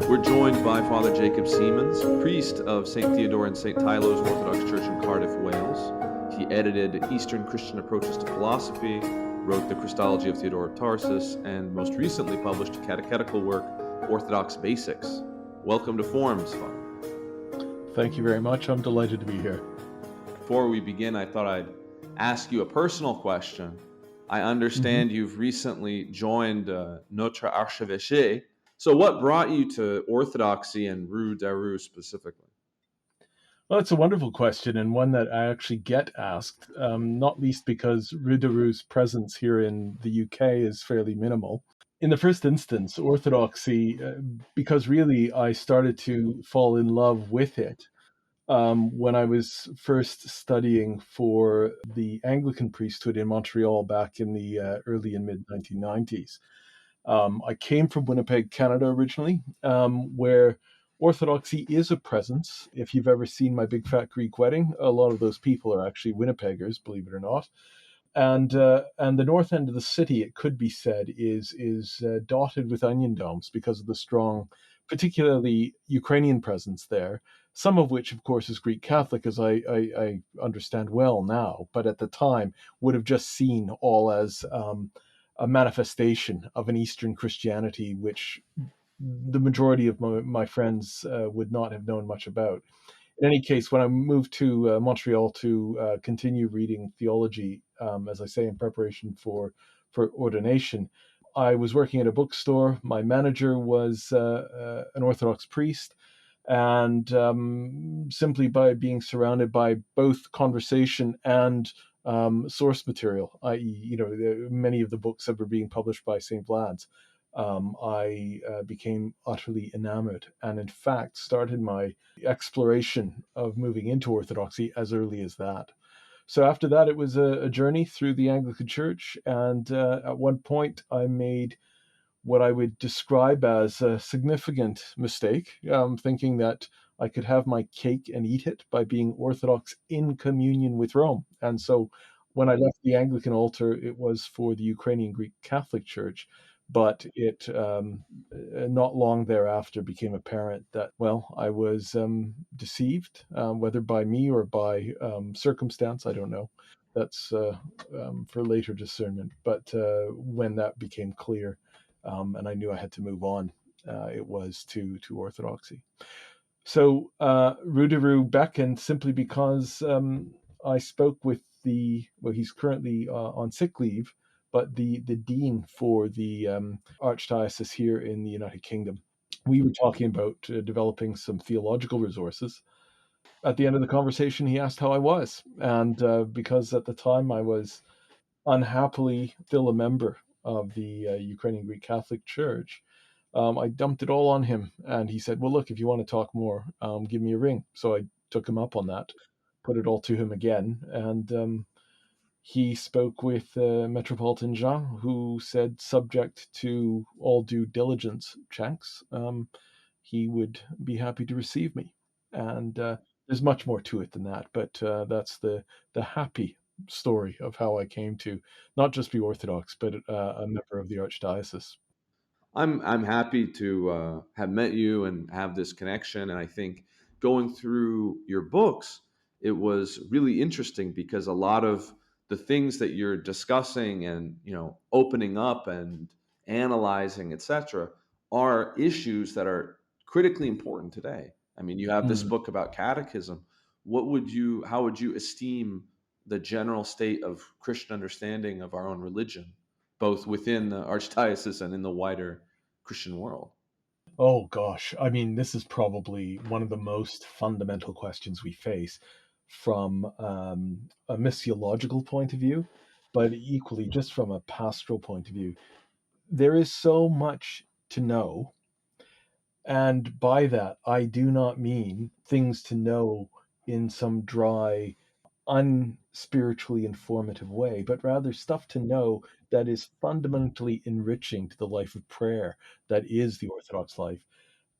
We're joined by Father Jacob Siemens, priest of St. Theodore and St. Tylo's Orthodox Church in Cardiff, Wales. He edited Eastern Christian Approaches to Philosophy, wrote the Christology of Theodore of Tarsus, and most recently published a catechetical work, Orthodox Basics. Welcome to Forums, Father. Thank you very much. I'm delighted to be here. Before we begin, I thought I'd ask you a personal question. I understand you've recently joined Notre Archevêché. So what brought you to Orthodoxy and Rue d'Arroux specifically? Well, it's a wonderful question, and one that I actually get asked, not least because Rue d'Arroux's presence here in the UK is fairly minimal. In the first instance, Orthodoxy, because really I started to fall in love with it when I was first studying for the Anglican priesthood in Montreal back in the early and mid-1990s. I came from Winnipeg, Canada originally, where Orthodoxy is a presence. If you've ever seen My Big Fat Greek Wedding, a lot of those people are actually Winnipeggers, believe it or not. And the north end of the city, it could be said, is dotted with onion domes because of the strong, particularly Ukrainian presence there. Some of which, of course, is Greek Catholic, as I understand well now, but at the time would have just seen all as a manifestation of an Eastern Christianity, which the majority of my friends would not have known much about. In any case, when I moved to Montreal to continue reading theology, as I say, in preparation for ordination, I was working at a bookstore. My manager was an Orthodox priest. And simply by being surrounded by both conversation and source material, i.e., many of the books that were being published by St. Vlad's, I became utterly enamored, and in fact started my exploration of moving into Orthodoxy as early as that. So after that, it was a journey through the Anglican Church, and at one point I made what I would describe as a significant mistake, thinking that I could have my cake and eat it by being Orthodox in communion with Rome. And so when I left the Anglican altar, it was for the Ukrainian Greek Catholic Church. But it not long thereafter became apparent that, well, I was deceived, whether by me or by circumstance, I don't know. That's for later discernment. But when that became clear, and I knew I had to move on, it was to Orthodoxy. So Rue d'Arroux beckoned simply because I spoke with he's currently on sick leave, but the dean for the archdiocese here in the United Kingdom. We were talking about developing some theological resources. At the end of the conversation, he asked how I was, and because at the time I was unhappily still a member of the Ukrainian Greek Catholic Church, I dumped it all on him. And he said, well, look, if you want to talk more, give me a ring. So I took him up on that, put it all to him again. And he spoke with Metropolitan Jean, who said, subject to all due diligence checks, he would be happy to receive me. And there's much more to it than that, but that's the happy story of how I came to not just be Orthodox, but a member of the Archdiocese. I'm happy to have met you and have this connection. And I think going through your books, it was really interesting because a lot of the things that you're discussing and opening up and analyzing, etc., are issues that are critically important today. I mean, you have this Mm. book about catechism. How would you esteem the general state of Christian understanding of our own religion, both within the archdiocese and in the wider Christian world? Oh gosh, I mean, this is probably one of the most fundamental questions we face from a missiological point of view, but equally just from a pastoral point of view. There is so much to know. And by that, I do not mean things to know in some dry, unspiritually informative way, but rather stuff to know that is fundamentally enriching to the life of prayer that is the Orthodox life.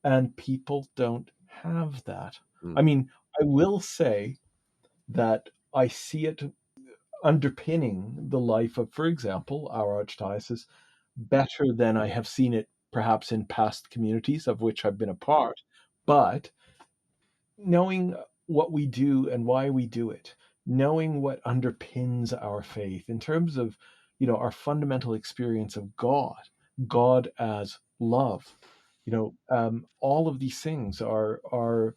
And people don't have that. I Mm. mean, I will say that I see it underpinning the life of, for example, our archdiocese better than I have seen it perhaps in past communities of which I've been a part, but knowing what we do and why we do it, knowing what underpins our faith in terms of, our fundamental experience of God, God as love, all of these things are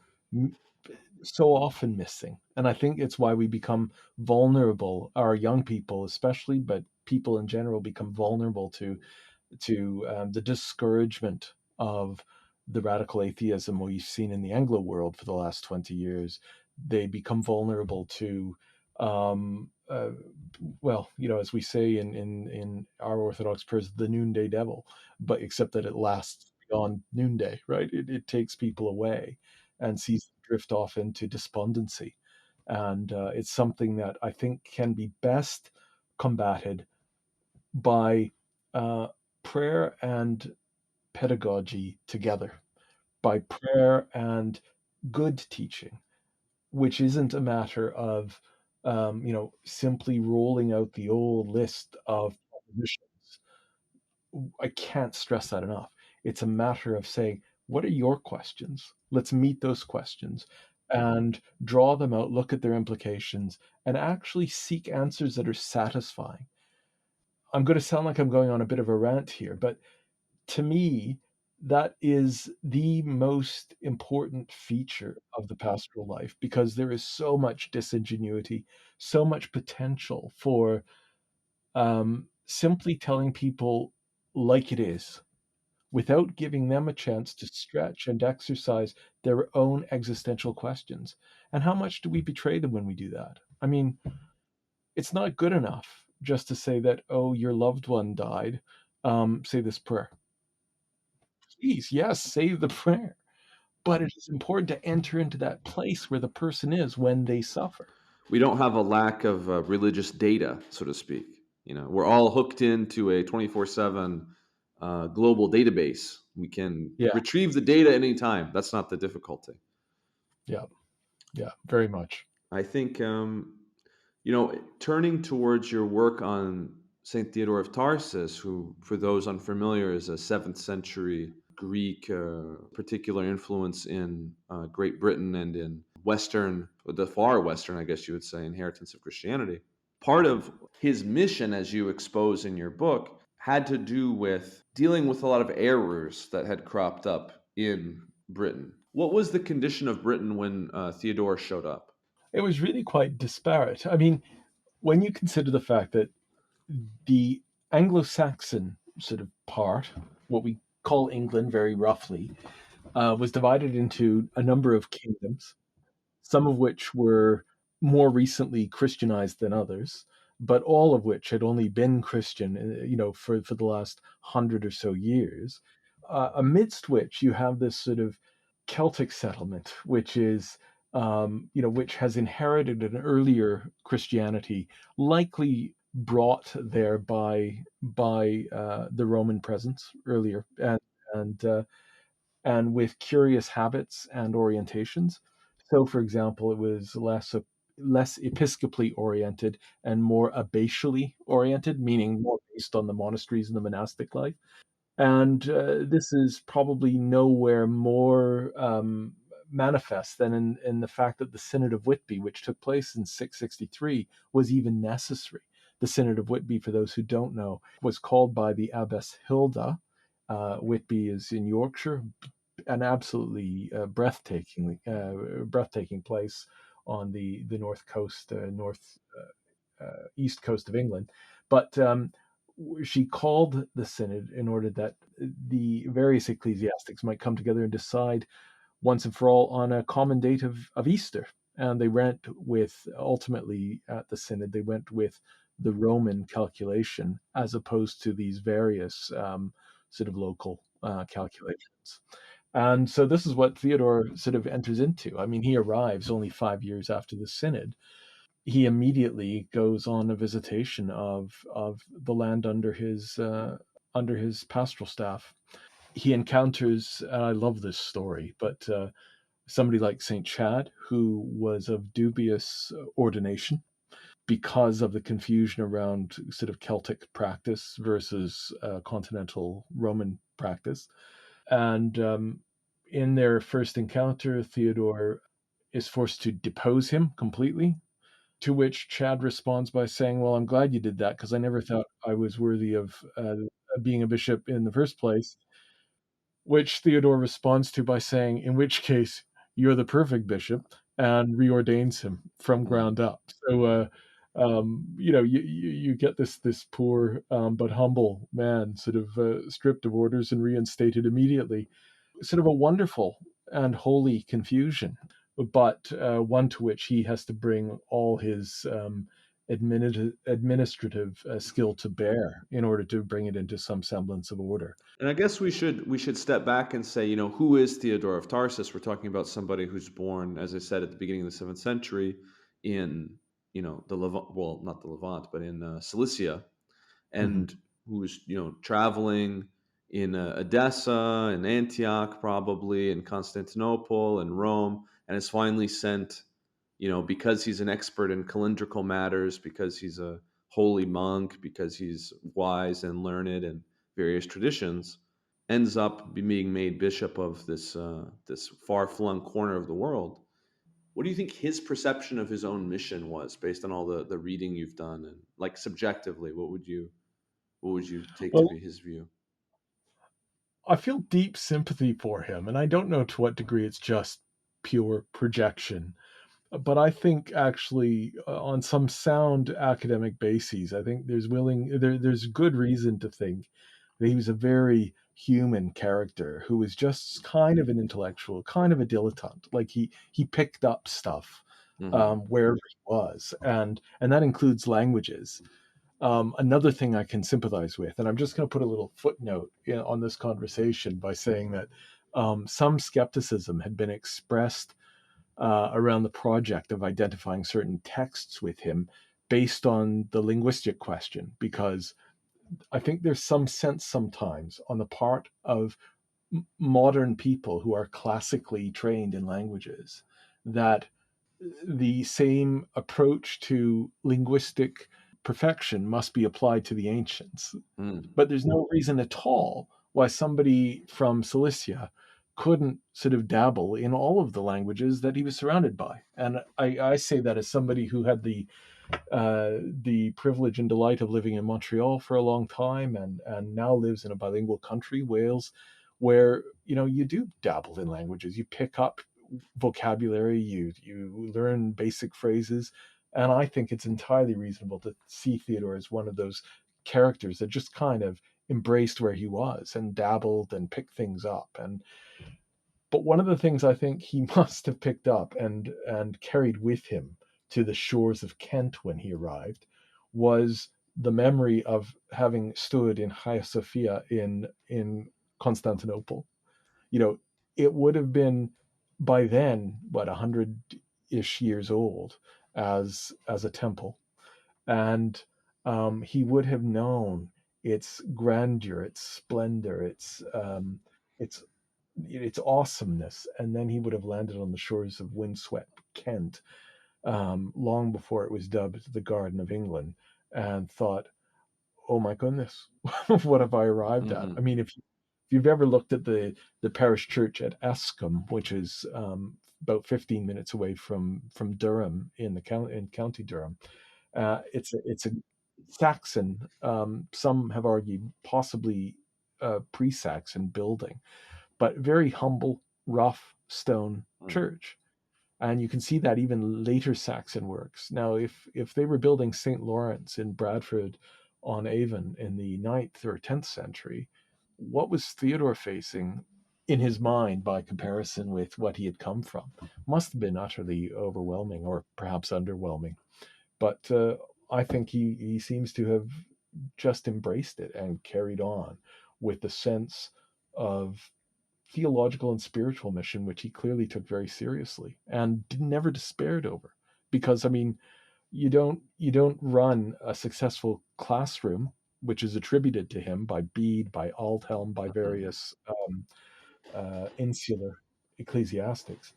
so often missing. And I think it's why we become vulnerable, our young people especially, but people in general become vulnerable to the discouragement of the radical atheism we've seen in the Anglo world for the last 20 years. They become vulnerable to, um, uh, as we say in our Orthodox prayers, the noonday devil, but except that it lasts beyond noonday, right? It takes people away and sees them drift off into despondency. And it's something that I think can be best combated by uh, prayer and pedagogy together, by prayer and good teaching, which isn't a matter of simply rolling out the old list of propositions. I can't stress that enough. It's a matter of saying, what are your questions? Let's meet those questions and draw them out, look at their implications, and actually seek answers that are satisfying. I'm going to sound like I'm going on a bit of a rant here, but to me, that is the most important feature of the pastoral life because there is so much disingenuity, so much potential for simply telling people like it is without giving them a chance to stretch and exercise their own existential questions. And how much do we betray them when we do that? I mean, it's not good enough just to say that, oh, your loved one died. Say this prayer. Please, yes, say the prayer. But it is important to enter into that place where the person is when they suffer. We don't have a lack of religious data, so to speak. We're all hooked into a 24/7 global database. We can Yeah, retrieve the data anytime. That's not the difficulty. yeah, yeah, very much. I think, turning towards your work on Saint Theodore of Tarsus, who, for those unfamiliar, is a 7th century Greek, particular influence in Great Britain and in Western, the far Western, I guess you would say, inheritance of Christianity. Part of his mission, as you expose in your book, had to do with dealing with a lot of errors that had cropped up in Britain. What was the condition of Britain when Theodore showed up? It was really quite disparate. I mean, when you consider the fact that the Anglo-Saxon sort of part, what we call England very roughly, was divided into a number of kingdoms, some of which were more recently Christianized than others, but all of which had only been Christian, for the last 100 or so years. Amidst which you have this sort of Celtic settlement, which is which has inherited an earlier Christianity, likely brought there by the Roman presence earlier, and and with curious habits and orientations. So, for example, it was less episcopally oriented and more abbatially oriented, meaning more based on the monasteries and the monastic life. And this is probably nowhere more manifest than in the fact that the Synod of Whitby, which took place in 663, was even necessary. The Synod of Whitby, for those who don't know, was called by the Abbess Hilda. Whitby is in Yorkshire, an absolutely breathtaking place on the north coast, east coast of England. But she called the synod in order that the various ecclesiastics might come together and decide once and for all on a common date of Easter. And they went with, ultimately at the synod, they went with the Roman calculation as opposed to these various sort of local calculations. And so this is what Theodore sort of enters into. I mean, he arrives only 5 years after the synod. He immediately goes on a visitation of the land under his pastoral staff. He encounters, and I love this story, but somebody like Saint Chad, who was of dubious ordination because of the confusion around sort of Celtic practice versus continental Roman practice. And in their first encounter, Theodore is forced to depose him completely. To which Chad responds by saying, "Well, I'm glad you did that because I never thought I was worthy of being a bishop in the first place." Which Theodore responds to by saying, "In which case, you're the perfect bishop," and reordains him from Mm. ground up. So, you get this poor but humble man sort of stripped of orders and reinstated immediately. Sort of a wonderful and holy confusion, but one to which he has to bring all his administrative skill to bear in order to bring it into some semblance of order. And I guess we should step back and say, who is Theodore of Tarsus? We're talking about somebody who's born, as I said, at the beginning of the seventh century in, the Levant, well, not the Levant, but in Cilicia, Hmm. and who's traveling in Edessa and Antioch, probably, and Constantinople and Rome, and is finally sent, because he's an expert in calendrical matters, because he's a holy monk, because he's wise and learned in various traditions, ends up being made bishop of this far flung corner of the world. What do you think his perception of his own mission was, based on all the reading you've done, and like subjectively, what would you take to Well, be his view? I feel deep sympathy for him, and I don't know to what degree it's just pure projection. But I think actually, on some sound academic bases, I think there's good reason to think that he was a very human character who was just kind of an intellectual, kind of a dilettante. Like he picked up stuff Hmm. wherever he was, and that includes languages. Another thing I can sympathize with, and I'm just going to put a little footnote on this conversation by saying that some skepticism had been expressed around the project of identifying certain texts with him based on the linguistic question, because I think there's some sense sometimes on the part of modern people who are classically trained in languages that the same approach to linguistic perfection must be applied to the ancients. Mm. But there's no reason at all why somebody from Cilicia couldn't sort of dabble in all of the languages that he was surrounded by. And I say that as somebody who had the privilege and delight of living in Montreal for a long time, and now lives in a bilingual country, Wales, where you do dabble in languages. You pick up vocabulary, you learn basic phrases, and I think it's entirely reasonable to see Theodore as one of those characters that just kind of embraced where he was and dabbled and picked things up. And but one of the things I think he must have picked up and carried with him to the shores of Kent when he arrived was the memory of having stood in Hagia Sophia in Constantinople. You know, it would have been by then what 100-ish years old as a temple, and he would have known its grandeur, its splendor, its its awesomeness, and then he would have landed on the shores of windswept Kent long before it was dubbed the Garden of England, and thought, "Oh my goodness, what have I arrived at?" I Hmm. mean, if you've ever looked at the parish church at Escombe, which is about 15 minutes away from Durham in County Durham, it's a Saxon. Some have argued possibly pre-Saxon building, but very humble, rough stone church. And you can see that even later Saxon works. Now, if they were building St. Lawrence in Bradford on Avon in the ninth or 10th century, what was Theodore facing in his mind by comparison with what he had come from? Must have been utterly overwhelming, or perhaps underwhelming. But I think he seems to have just embraced it and carried on with the sense of theological and spiritual mission, which he clearly took very seriously and never despaired over. Because I mean, you don't run a successful classroom, which is attributed to him by Bede, by Aldhelm, by Hmm. various insular ecclesiastics,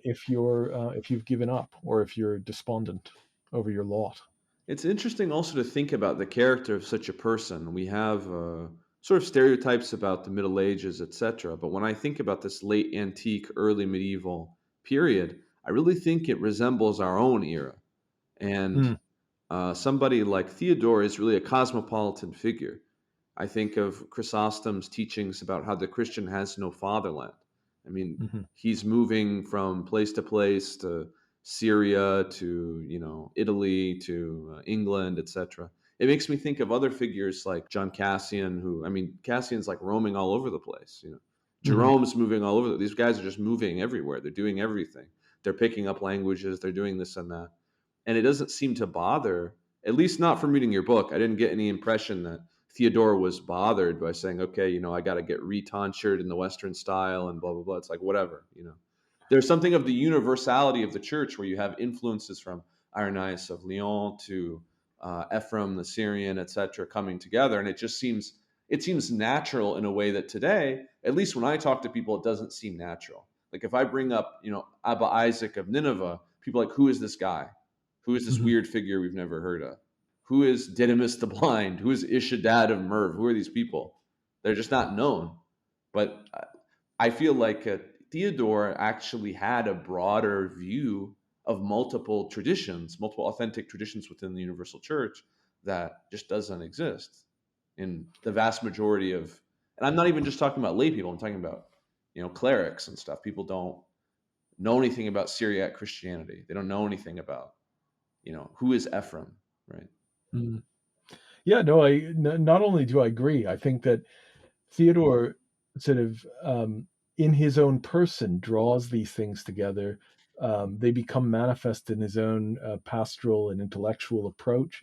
if you've given up or if you're despondent over your lot. It's interesting also to think about the character of such a person. We have sort of stereotypes about the Middle Ages, etc. But when I think about this late antique, early medieval period, I really think it resembles our own era. And Mm, somebody like Theodore is really a cosmopolitan figure. I think of Chrysostom's teachings about how the Christian has no fatherland. I mean, mhm, he's moving from place to place, to Syria, to Italy, to England, etc. It makes me think of other figures like John Cassian, who, I mean, Cassian's like roaming all over the place. mhm, Jerome's moving all over. These guys are just moving everywhere. They're doing everything. They're picking up languages. They're doing this and that, and it doesn't seem to bother. At least not from reading your book. I didn't get any impression that Theodore was bothered by saying, okay, I got to get retonsured in the Western style and blah, blah, blah. It's like, whatever. There's something of the universality of the church where you have influences from Irenaeus of Lyon to Ephraim the Syrian, etc., coming together. And it seems natural in a way that today, at least when I talk to people, it doesn't seem natural. Like if I bring up, Abba Isaac of Nineveh, people are like, who is this guy? Who is this mhm, weird figure we've never heard of? Who is Didymus the blind? Who is Ishadad of Merv? Who are these people? They're just not known. But I feel like Theodore actually had a broader view of multiple traditions, multiple authentic traditions within the universal church that just doesn't exist in the vast majority of. And I'm not even just talking about lay people. I'm talking about clerics and stuff. People don't know anything about Syriac Christianity. They don't know anything about who is Ephraim, right? mhm. Yeah, no, not only do I agree, I think that Theodore sort of, in his own person, draws these things together. They become manifest in his own pastoral and intellectual approach.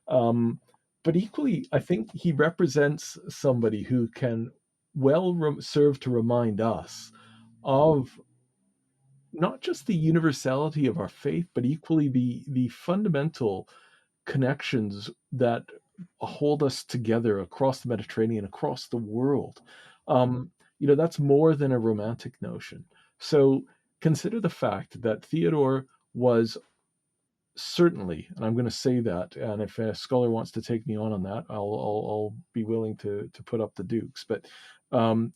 Um, but equally, I think he represents somebody who can well serve to remind us of not just the universality of our faith, but equally the fundamental connections that hold us together across the Mediterranean, across the world. That's more than a romantic notion. So consider the fact that Theodore was certainly, and I'm going to say that, and if a scholar wants to take me on that, I'll be willing to put up the dukes. But um,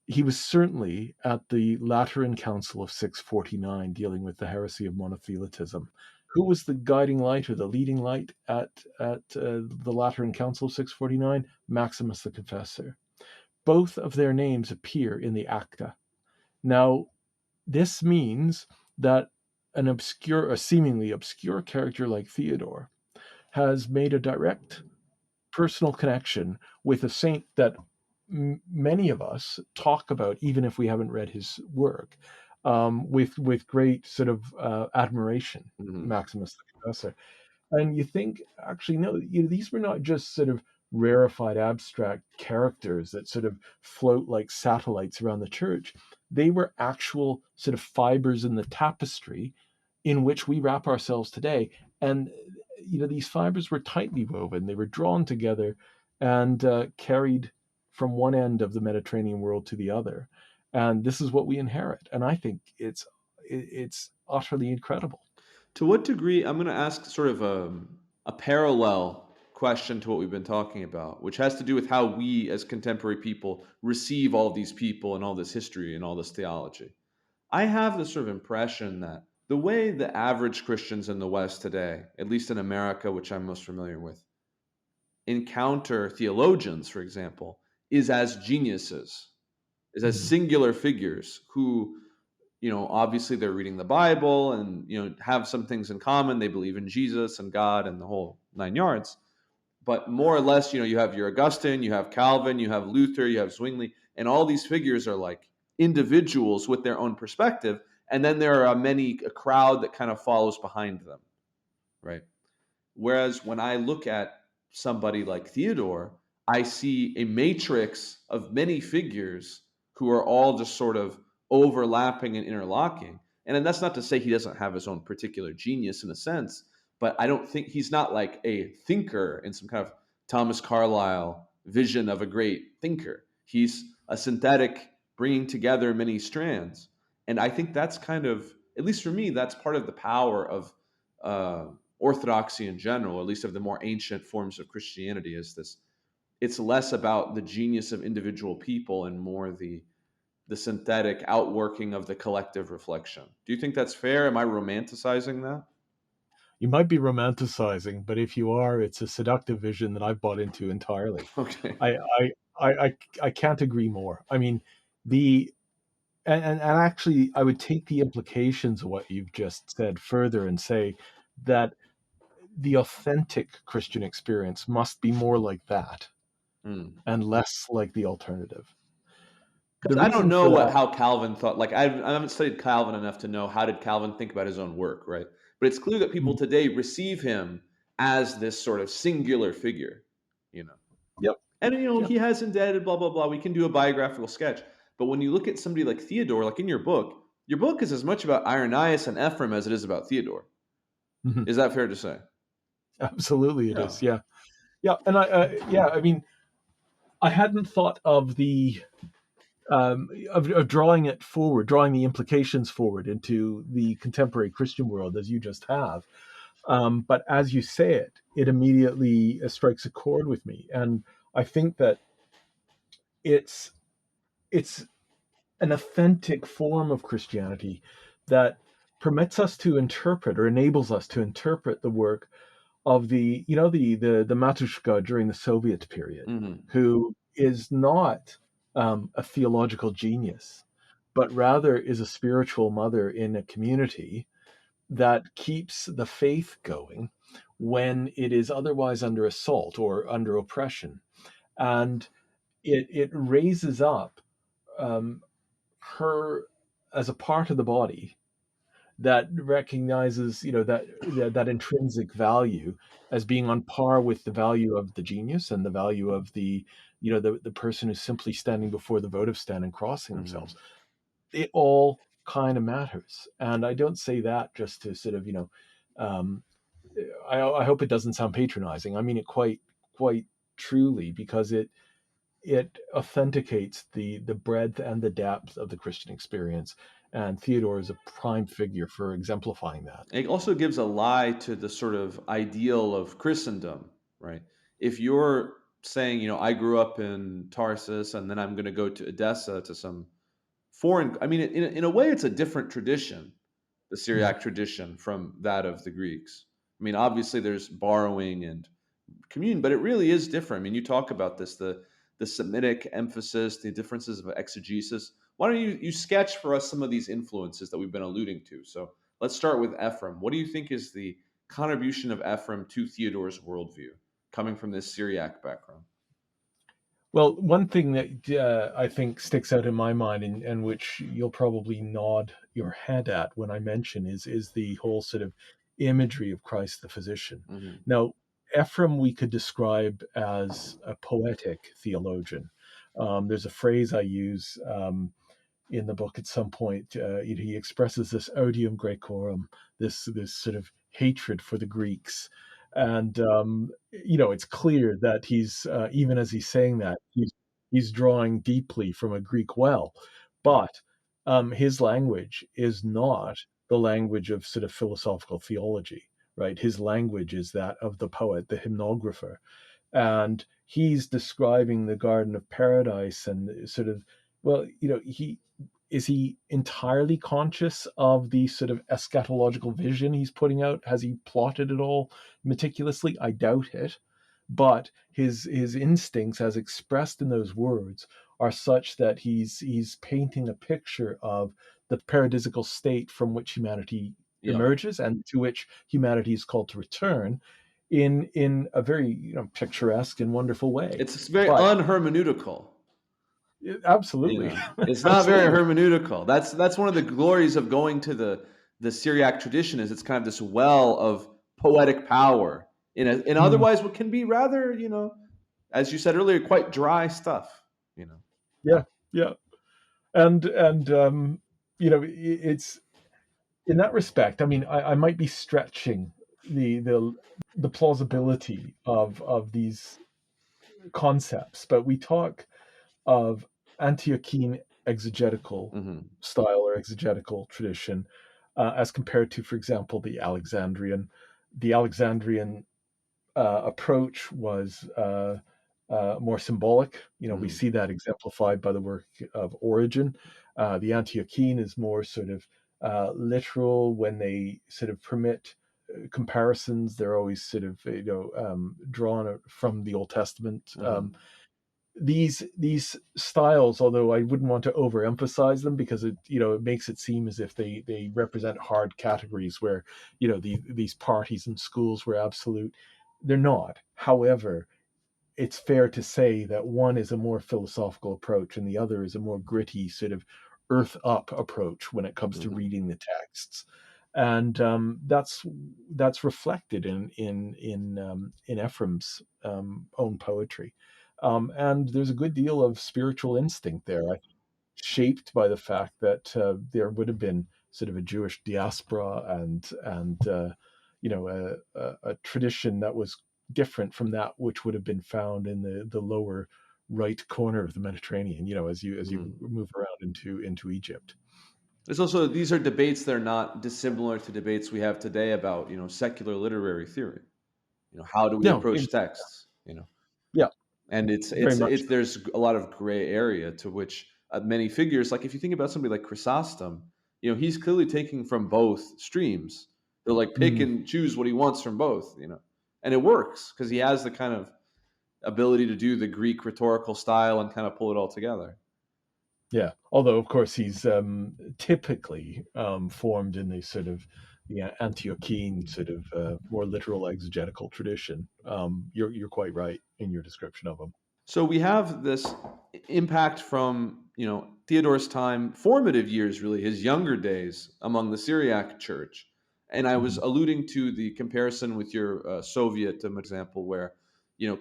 he was certainly at the Lateran Council of 649 dealing with the heresy of monothelitism. Who was the guiding light or the leading light at the Lateran Council of 649? Maximus the Confessor. Both of their names appear in the Acta. Now, this means that a seemingly obscure character like Theodore has made a direct personal connection with a saint that many of us talk about, even if we haven't read his work, with great sort of admiration, Hmm. Maximus the Confessor. And you think, actually, no, these were not just sort of rarefied abstract characters that sort of float like satellites around the church. They were actual sort of fibers in the tapestry in which we wrap ourselves today. And, these fibers were tightly woven, they were drawn together and carried from one end of the Mediterranean world to the other. And this is what we inherit. And I think it's utterly incredible. To what degree, I'm going to ask sort of a parallel question to what we've been talking about, which has to do with how we as contemporary people receive all these people and all this history and all this theology. I have this sort of impression that the way the average Christians in the West today, at least in America, which I'm most familiar with, encounter theologians, for example, is as geniuses, is as Mhm. singular figures who, obviously they're reading the Bible and, have some things in common. They believe in Jesus and God and the whole nine yards. But more or less, you have your Augustine, you have Calvin, you have Luther, you have Zwingli, and all these figures are like individuals with their own perspective. And then there are a crowd that kind of follows behind them, right? Whereas when I look at somebody like Theodore, I see a matrix of many figures who are all just sort of overlapping and interlocking. And then that's not to say he doesn't have his own particular genius in a sense, but I don't think he's not like a thinker in some kind of Thomas Carlyle vision of a great thinker. He's a synthetic bringing together many strands. And I think that's kind of, at least for me, that's part of the power of uh, orthodoxy in general, at least of the more ancient forms of Christianity, is this. it's less about the genius of individual people and more the synthetic outworking of the collective reflection. Do you think that's fair? Am I romanticizing that? You might be romanticizing, but if you are, it's a seductive vision that I've bought into entirely. Okay. I I can't agree more. I mean, the and actually, I would take the implications of what you've just said further and say that the authentic Christian experience must be more like that and less like the alternative. The Because I don't reason know for that, how Calvin thought. Like I haven't studied Calvin enough to know how did Calvin think about his own work, right? But it's clear that people mm, today receive him as this sort of singular figure, you know. yep, And yep, he has indebted, blah blah blah. We can do a biographical sketch, but when you look at somebody like Theodore, like in your book is as much about Irenaeus and Ephraim as it is about Theodore. mhm, Is that fair to say? absolutely it Yeah. is. Yeah, yeah, and yeah, I mean, I hadn't thought of of drawing it forward, drawing the implications forward into the contemporary Christian world as you just have. But as you say it, it immediately strikes a chord with me, and I think that it's it's an authentic form of Christianity that permits us to interpret or enables us to interpret the work of the Matushka during the Soviet period, Hmm. who is not a theological genius, but rather is a spiritual mother in a community that keeps the faith going when it is otherwise under assault or under oppression, and it raises up um, her as a part of the body that recognizes that intrinsic value as being on par with the value of the genius and the value of the person who's simply standing before the votive stand and crossing themselves. Hmm. It all kind of matters, and I don't say that just to sort of um, I hope it doesn't sound patronizing. I mean it quite truly, because it authenticates the breadth and the depth of the Christian experience, and Theodore is a prime figure for exemplifying that. It also gives a lie to the sort of ideal of Christendom, right? If you're saying, I grew up in Tarsus and then I'm going to go to Edessa to some foreign, I mean, in a way, it's a different tradition, the Mhm. Syriac tradition from that of the Greeks. I mean, obviously, there's borrowing and communion, but it really is different. I mean, you talk about this, the Semitic emphasis, the differences of exegesis. Why don't you sketch for us some of these influences that we've been alluding to? So let's start with Ephraim. What do you think is the contribution of Ephraim to Theodore's worldview, coming from this Syriac background? Well, one thing that I think sticks out in my mind, and which you'll probably nod your head at when I mention, is the whole sort of imagery of Christ the physician. Hmm. Now, Ephraim we could describe as a poetic theologian. There's a phrase I use in the book at some point. He expresses this odium Graecorum, this sort of hatred for the Greeks, and it's clear that he's even as he's saying that he's drawing deeply from a Greek well, but his language is not the language of sort of philosophical theology. Right, his language is that of the poet, the hymnographer, and he's describing the Garden of Paradise and sort of, well, he entirely conscious of the sort of eschatological vision he's putting out? Has he plotted it all meticulously? I doubt it. But his instincts, as expressed in those words, are such that he's painting a picture of the paradisical state from which humanity Yeah, emerges and to which humanity is called to return in a very picturesque and wonderful way. it's very But unhermeneutical. absolutely, It's not very absolutely. hermeneutical. That's one of the glories of going to the Syriac tradition is it's kind of this well of poetic power in Mm, otherwise what can be rather, as you said earlier, quite dry stuff. yeah, yeah, and it's in that respect. I mean, I might be stretching the plausibility of these concepts, but we talk of Antiochene exegetical Hmm. style or exegetical tradition as compared to, for example, the Alexandrian approach was more symbolic. We Mm-hmm. see that exemplified by the work of Origen. The Antiochene is more sort of literal. When they sort of permit comparisons, they're always sort of drawn from the Old Testament. Uh-huh. These styles, although I wouldn't want to overemphasize them, because it makes it seem as if they represent hard categories where these parties and schools were absolute. They're not. However, it's fair to say that one is a more philosophical approach and the other is a more gritty sort of earth up approach when it comes to Mm-hmm. reading the texts, and that's reflected in Ephraim's own poetry, and there's a good deal of spiritual instinct there, shaped by the fact that there would have been sort of a Jewish diaspora and a tradition that was different from that which would have been found in the lower right corner of the Mediterranean. As you Mm-hmm. move around into Egypt. There's also, these are debates that are not dissimilar to debates we have today about, secular literary theory. How do we No, approach texts? yeah, And it's very it's much it's so. there's a lot of gray area to which many figures, like if you think about somebody like Chrysostom, he's clearly taking from both streams. They'll like pick Mm, and choose what he wants from both, and it works because he has the kind of ability to do the Greek rhetorical style and kind of pull it all together. yeah, although of course he's typically formed in the sort of the Antiochene sort of more literal exegetical tradition. You're quite right in your description of him. So we have this impact from, Theodore's time, formative years, really, his younger days among the Syriac church. And I was Mhm. alluding to the comparison with your Soviet example, where,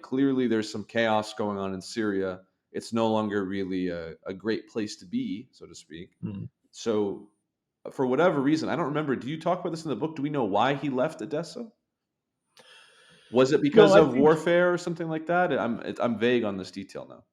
clearly there's some chaos going on in Syria. It's no longer really a great place to be, so to speak. Mm. So, for whatever reason, I don't remember. Do you talk about this in the book? Do we know why he left Edessa? Was it No, because I of think warfare or something like that? I'm vague on this detail now.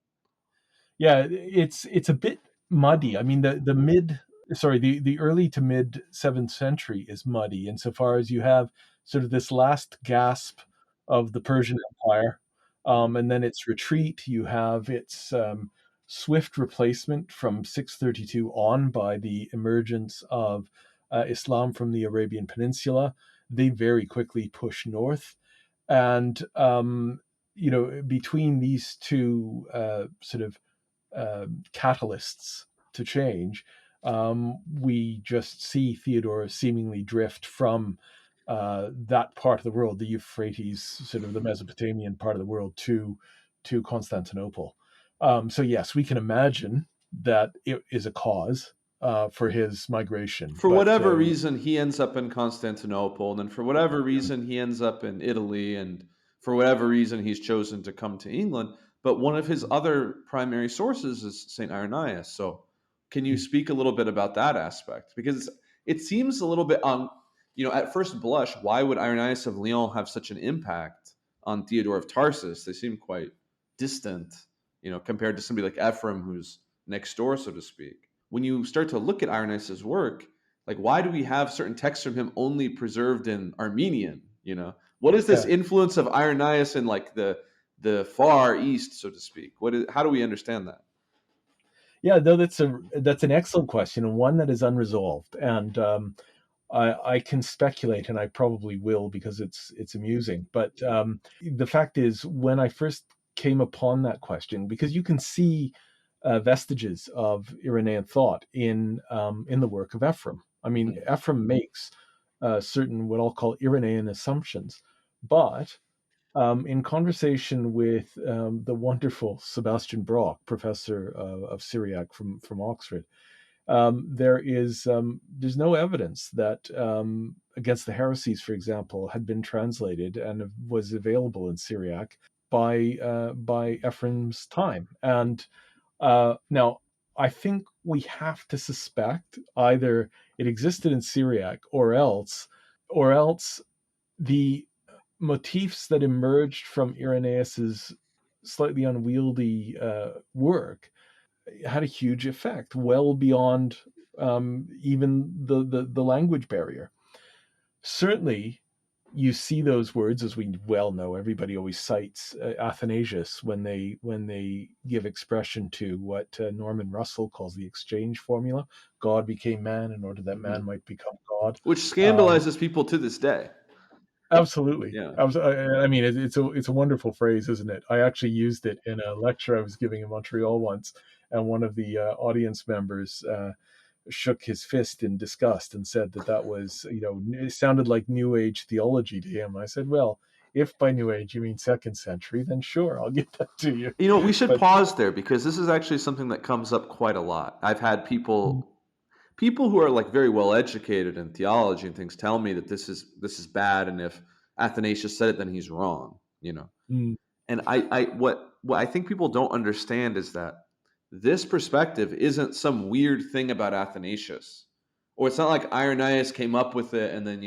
yeah, it's a bit muddy. I mean, the early to mid 7th century is muddy insofar as you have sort of this last gasp of the Persian Empire, Mhm. and then its retreat. You have its swift replacement from 632 on by the emergence of Islam from the Arabian Peninsula. They very quickly push north, and between these two sort of catalysts to change, we just see Theodore seemingly drift from that part of the world, the Euphrates, sort of the Mesopotamian part of the world, to Constantinople. So yes, we can imagine that it is a cause for his migration, For but whatever reason, he ends up in Constantinople, and then for whatever reason, he ends up in Italy, and for whatever reason, he's chosen to come to England. But one of his other primary sources is St. Irenaeus. So, can you speak a little bit about that aspect? Because it seems a little bit on, at first blush, why would Irenaeus of Lyon have such an impact on Theodore of Tarsus? They seem quite distant, compared to somebody like Ephraim, who's next door, so to speak. When you start to look at Irenaeus' work, like why do we have certain texts from him only preserved in Armenian? What is this yeah. influence of Irenaeus in like the far east, so to speak? How do we understand that? Yeah, no, that's an excellent question, and one that is unresolved. And I can speculate, and I probably will because it's amusing. But the fact is, when I first came upon that question, because you can see vestiges of Irenaean thought in the work of Ephraim. I mean, Mm, Ephraim makes certain what I'll call Irenaean assumptions, but in conversation with the wonderful Sebastian Brock, professor of Syriac from Oxford, there's no evidence that Against the Heresies, for example, had been translated and was available in Syriac by Ephraim's time. And now I think we have to suspect either it existed in Syriac or else the motifs that emerged from Irenaeus's slightly unwieldy work had a huge effect, well beyond even the language barrier. Certainly, you see those words, as we well know. Everybody always cites Athanasius when they give expression to what Norman Russell calls the exchange formula: God became man in order that man Mhm. might become God. Which Um, scandalizes people to this day. Absolutely. Yeah. I mean, it's a wonderful phrase, isn't it? I actually used it in a lecture I was giving in Montreal once, and one of the audience members shook his fist in disgust and said that that was, it sounded like New Age theology to him. I said, well, if by New Age you mean second century, then sure, I'll give that to you. We should But pause there because this is actually something that comes up quite a lot. I've had mm, people who are like very well educated in theology and things tell me that this is bad, and if Athanasius said it, then he's wrong. mm, And what I think people don't understand is that this perspective isn't some weird thing about Athanasius. Or it's not like Irenaeus came up with it and then,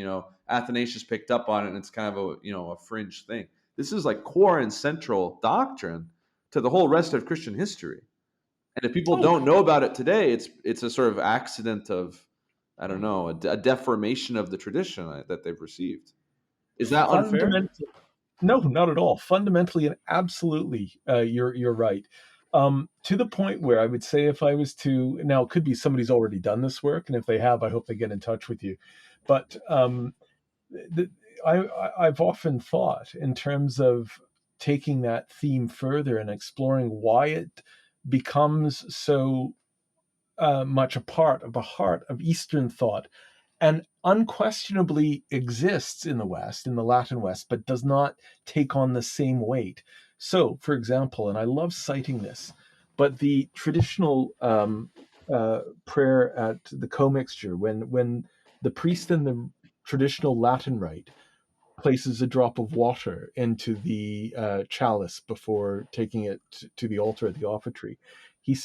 Athanasius picked up on it and it's kind of a fringe thing. This is like core and central doctrine to the whole rest of Christian history. And if people oh, don't know about it today, it's a sort of accident of, I don't know, a deformation of the tradition that they've received. Is that unfair? fundamentally, no, not at all. Fundamentally and absolutely, you're right. To the point where I would say, if I was to now, it could be somebody's already done this work, and if they have, I hope they get in touch with you. But the, I've often thought in terms of taking that theme further and exploring why it becomes so much a part of the heart of Eastern thought, and unquestionably exists in the West, in the Latin West, but does not take on the same weight. So, for example, and I love citing this, but the traditional prayer at the commixture, when the priest in the traditional Latin rite places a drop of water into the chalice before taking it to the altar at the offertory. He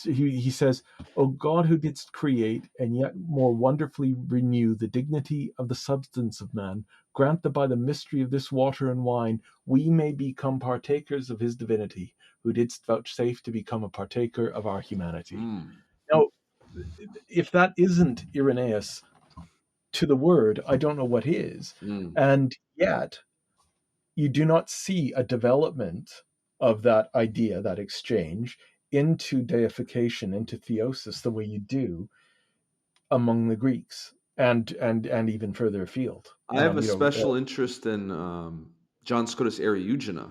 says, "O God, who didst create and yet more wonderfully renew the dignity of the substance of man, grant that by the mystery of this water and wine we may become partakers of his divinity, who didst vouchsafe to become a partaker of our humanity." Mm, Now, if that isn't Irenaeus to the word, I don't know what is. mm. And yet, you do not see a development of that idea, that exchange, into deification, into theosis, the way you do among the Greeks, and even further afield. I have a special interest in John Scotus Eriugena.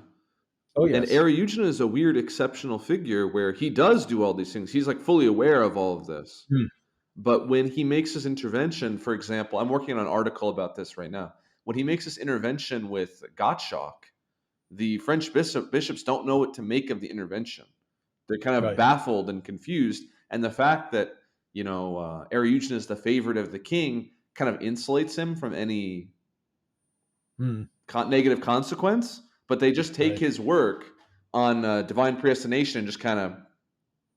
Oh And yes, Eriugena is a weird exceptional figure where he does do all these things. He's like fully aware of all of this. hmm, But when he makes his intervention, for example, I'm working on an article about this right now. When he makes this intervention with Gottschalk, the French bishops don't know what to make of the intervention. They're kind of right, baffled and confused. And the fact that, Eriugena is the favorite of the king kind of insulates him from any hmm, negative consequence, but they just take right, his work on divine predestination and just kind of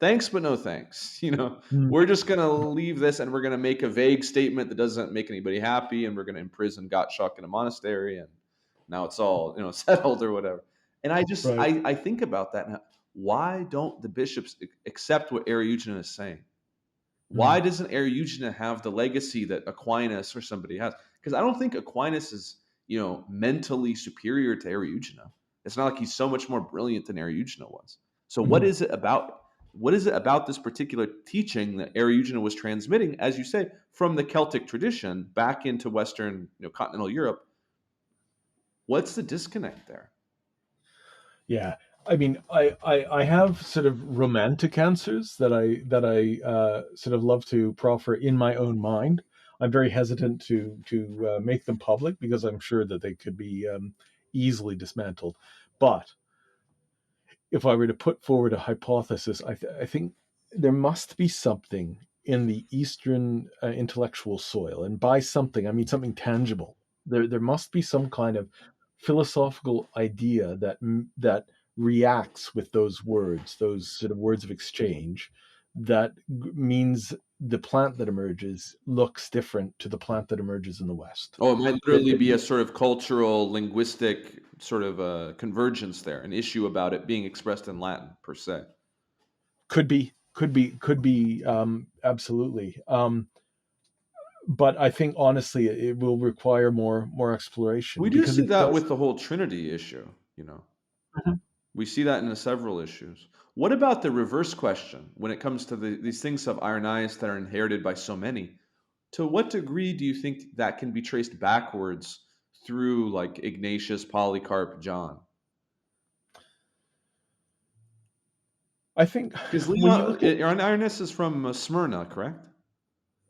thanks, but no thanks. hmm, We're just going to leave this and we're going to make a vague statement that doesn't make anybody happy, and we're going to imprison Gottschalk in a monastery, and now it's all settled or whatever. And I just right, I think about that now. Why don't the bishops accept what Eriugena is saying? hmm, Why doesn't Eriugena have the legacy that Aquinas or somebody has? Because I don't think Aquinas is, mentally superior to Eriugena. It's not like he's so much more brilliant than Eriugena was. So what hmm. is it about? What is it about this particular teaching that Eriugena was transmitting, as you say, from the Celtic tradition back into Western, continental Europe? What's the disconnect there? Yeah. I mean, I have sort of romantic answers that I sort of love to proffer in my own mind. I'm very hesitant to make them public because I'm sure that they could be easily dismantled. But if I were to put forward a hypothesis, I think there must be something in the Eastern intellectual soil, and by something I mean something tangible. There must be some kind of philosophical idea that reacts with those words, those sort of words of exchange, that means the plant that emerges looks different to the plant that emerges in the West. Oh, it might That, literally that be a sort of cultural, linguistic sort of convergence there, an issue about it being expressed in Latin per se. could be absolutely. but I think honestly it will require more exploration We do because see it that does. with the whole Trinity issue, you know. Mhm. We see that in several issues. What about the reverse question when it comes to these things of Irenaeus that are inherited by so many? To what degree do you think that can be traced backwards through like Ignatius, Polycarp, John? I think Because when you look at Irenaeus is from Smyrna, correct?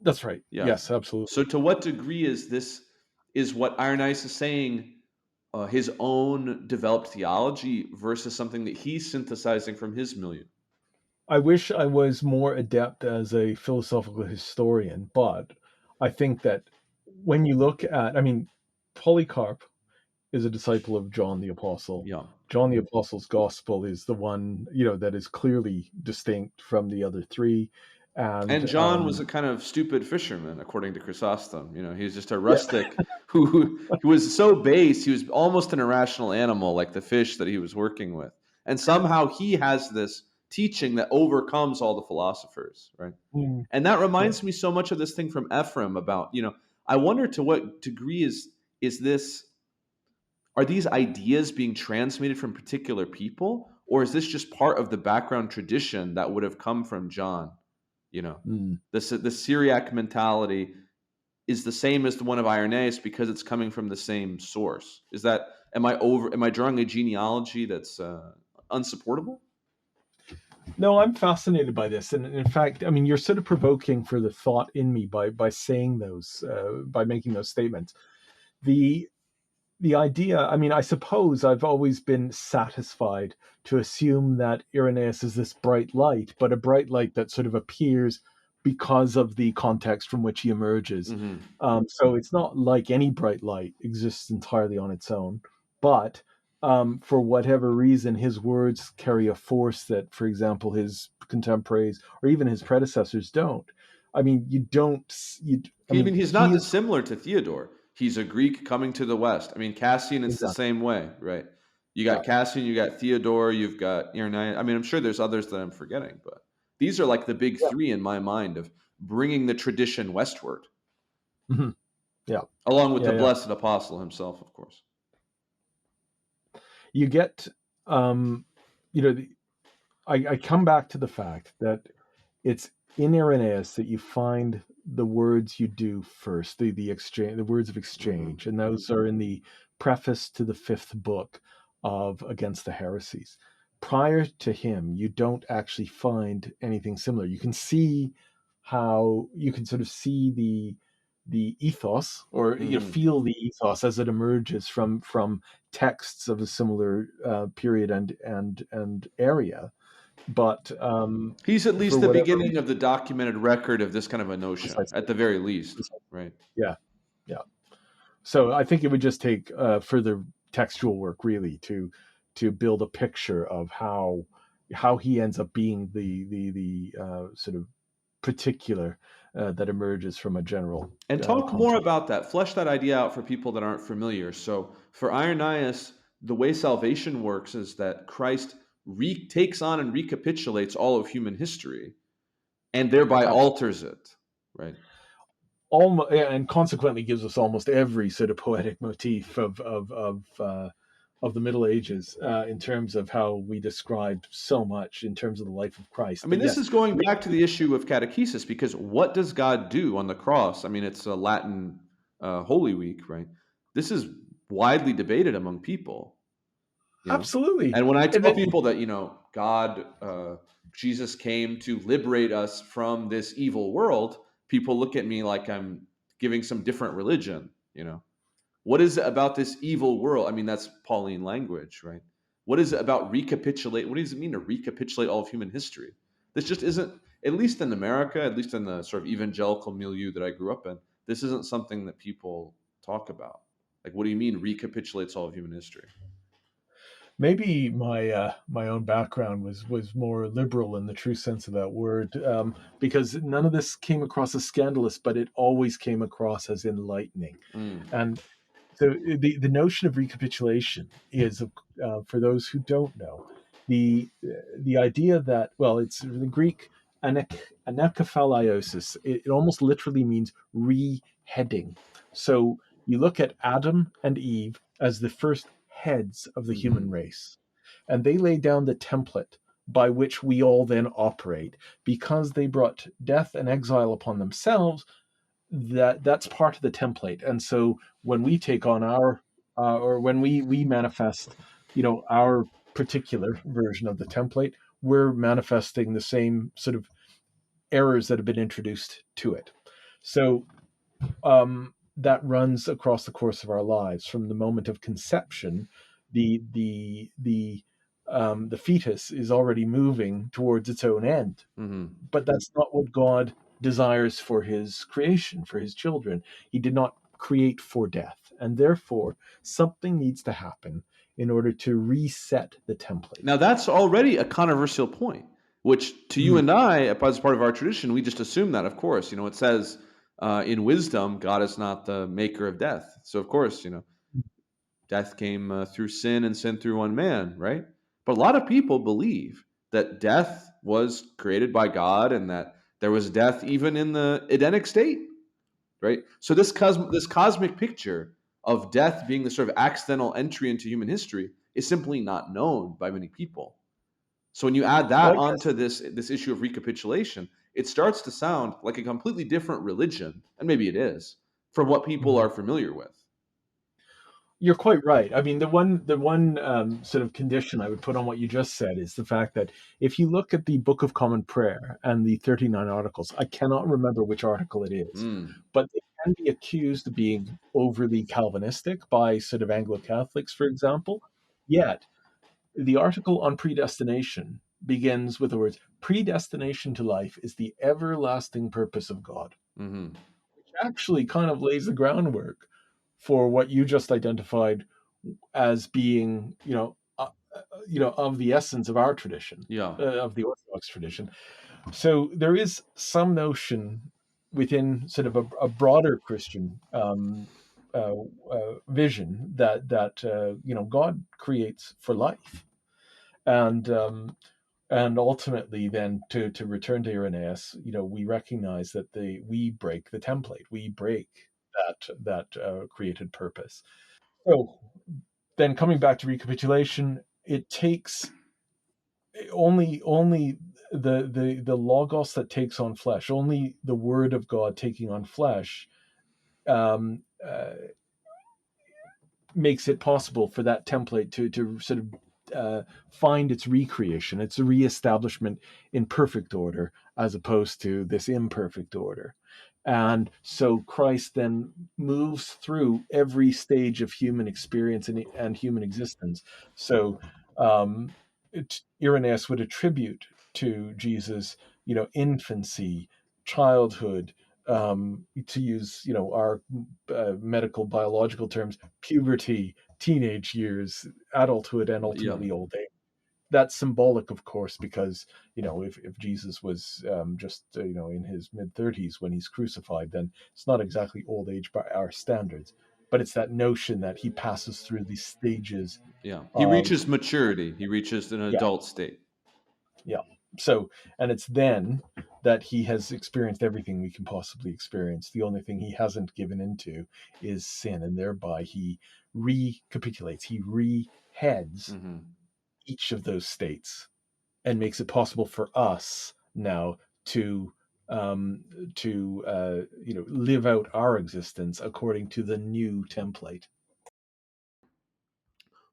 that's right. Yeah. Yes, absolutely. So to what degree is what Irenaeus is saying his own developed theology versus something that he's synthesizing from his milieu? I wish I was more adept as a philosophical historian, but I think that when you look at, I mean, Polycarp is a disciple of John the Apostle. Yeah. John the Apostle's gospel is the one, that is clearly distinct from the other three. And And John was a kind of stupid fisherman, according to Chrysostom. You know, he was just a yeah, rustic who was so base, he was almost an irrational animal, like the fish that he was working with. And somehow he has this teaching that overcomes all the philosophers, right? mm, And that yeah, reminds me so much of this thing from Ephraim about, I wonder to what degree is this are these ideas being transmitted from particular people, or is this just part of the background tradition that would have come from John? You know, mm. the Syriac mentality is the same as the one of Irenaeus because it's coming from the same source. Am I drawing a genealogy that's unsupportable? No, I'm fascinated by this, and in fact, I mean, you're sort of provoking for the thought in me by saying those, by making those statements. The the idea, I mean, I suppose I've always been satisfied to assume that Irenaeus is this bright light, but a bright light that sort of appears because of the context from which he emerges. Hmm. So it's not like any bright light exists entirely on its own, but for whatever reason, his words carry a force that, for example, his contemporaries or even his predecessors don't. I mean, you don't. You, I I mean, mean, he's he not is dissimilar to Theodore. He's a Greek coming to the West. I mean, Cassian, it's the exactly. same way, right? You Yeah. got Cassian, you got Theodore, you've got Irenaeus. I mean, I'm sure there's others that I'm forgetting, but these are like the big Yeah. three in my mind of bringing the tradition westward, Mhm. Yeah. along with Yeah. the Yeah. blessed apostle himself, of course. You get, um, you know, I come back to the fact that it's in Irenaeus that you find the words you do first, the exchange, the words of Hmm. exchange, and those are in the preface to the fifth book of Against the Heresies. Prior to him, you don't actually find anything similar. You can see how you can sort of see the ethos, or Hmm. feel the ethos as it emerges from texts of a similar period and area, but He's at for least the whatever beginning reason, of the documented record of this kind of a notion, precisely, at the very least, precisely. right? Yeah, yeah. So I think it would just take further textual work, really, to build a picture of how he ends up being the sort of particular that emerges from a general And talk more context. about that. Flesh that idea out for people that aren't familiar. So, for Irenaeus, the way salvation works is that Christ takes on and recapitulates all of human history and thereby Absolutely. alters it, right? Almost, and consequently gives us almost every sort of poetic motif of the Middle Ages in terms of how we describe so much in terms of the life of I Christ. mean, But this yes, is going back to the issue of catechesis because what does God do on the cross? I mean, it's a Latin Holy Week, right? This is widely debated among people. you know absolutely. and when I And tell then people that God, Jesus came to liberate us from this evil world, people look at me like I'm giving some different religion. What is it about this evil world? I mean, that's Pauline language, right? What is it about recapitulate? What does it mean to recapitulate all of human history? This just isn't, at least in America, at least in the sort of evangelical milieu that I grew up in, this isn't something that people talk about. Like, what do you mean recapitulates all of human history? maybe my own background was more liberal in the true sense of that word, because none of this came across as scandalous, but it always came across as enlightening. Mm. And so the notion of recapitulation is, for those who don't know, the the idea that, well, it's the Greek. anekephaliosis. It almost literally means re-heading. So you look at Adam and Eve as the first heads of the human Hmm. race, and they lay down the template by which we all then operate. Because they brought death and exile upon themselves, that's part of the template. And so when we take on our or when we manifest, our particular version of the template, we're manifesting the same sort of errors that have been introduced to it. So that runs across the course of our lives from the moment of conception. The fetus is already moving towards its own end, Hmm. but that's not what God desires for his creation, for his children. He did not create for death, and therefore something needs to happen in order to reset the template. Now that's already a controversial point, which to you Mm. and I, as part of our tradition, we just assume that. Of course, it says in wisdom, God is not the maker of death. So of course, death came through sin, and sin through one man, right? But a lot of people believe that death was created by God, and that there was death even in the Edenic state, right? So this cosmic picture of death being the sort of accidental entry into human history is simply not known by many people. So when you add Well, that I guess. onto this issue of recapitulation, it starts to sound like a completely different religion, and maybe it is, from what people Mhm. are familiar with. You're quite right. I mean, the one sort of condition I would put on what you just said is the fact that if you look at the Book of Common Prayer and the 39 articles, I cannot remember which article it is, Mm, but they can be accused of being overly Calvinistic by sort of Anglo Catholics, for example. Yet the article on predestination begins with the words, "Predestination to life is the everlasting purpose of God," hmm. which actually kind of lays the groundwork for what you just identified as being, of the essence of our tradition, Yeah. of the Orthodox tradition. So there is some notion within sort of a broader Christian vision that God creates for life, and ultimately, then to return to Irenaeus, we recognize that we break the template, we break that created purpose. So then coming back to recapitulation, it takes only the logos that takes on flesh, only the word of God taking on flesh, um, makes it possible for that template to sort of find its recreation, its reestablishment in perfect order, as opposed to this imperfect order. And so Christ then moves through every stage of human experience and human existence. So Irenaeus would attribute to Jesus, infancy, childhood, to use, our medical biological terms, puberty, teenage years, adulthood, and Yeah. ultimately old age. That's symbolic, of course, because if Jesus was just in his mid 30s when he's crucified, then it's not exactly old age by our standards, but it's that notion that he passes through these stages Yeah. He of reaches maturity. He reaches an yeah, adult state. yeah. So, and it's then that he has experienced everything we can possibly experience. The only thing he hasn't given into is sin, and thereby he recapitulates, he reheads Hmm. each of those states and makes it possible for us now to um, live out our existence according to the new template.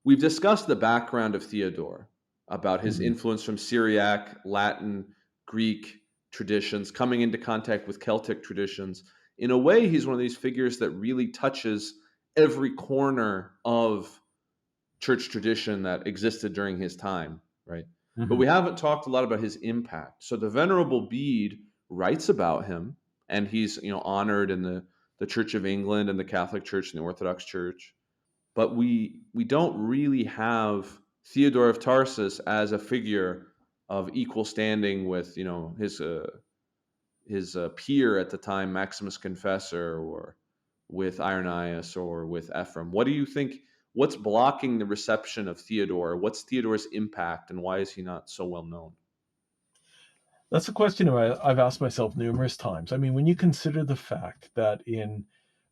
We've discussed the background of Theodore, about his Mhm. influence from Syriac, Latin, Greek traditions, coming into contact with Celtic traditions. In a way, he's one of these figures that really touches every corner of church tradition that existed during his time, right? But Mhm. we haven't talked a lot about his impact. So the Venerable Bede writes about him, and he's honored in the Church of England and the Catholic Church and the Orthodox Church. But we don't really have Theodore of Tarsus as a figure of equal standing with his peer at the time, Maximus Confessor, or with Irenaeus, or with Ephraim. What do you think? What's blocking the reception of Theodore? What's Theodore's impact, and why is he not so well known? That's a question I've asked myself numerous times. I mean, when you consider the fact that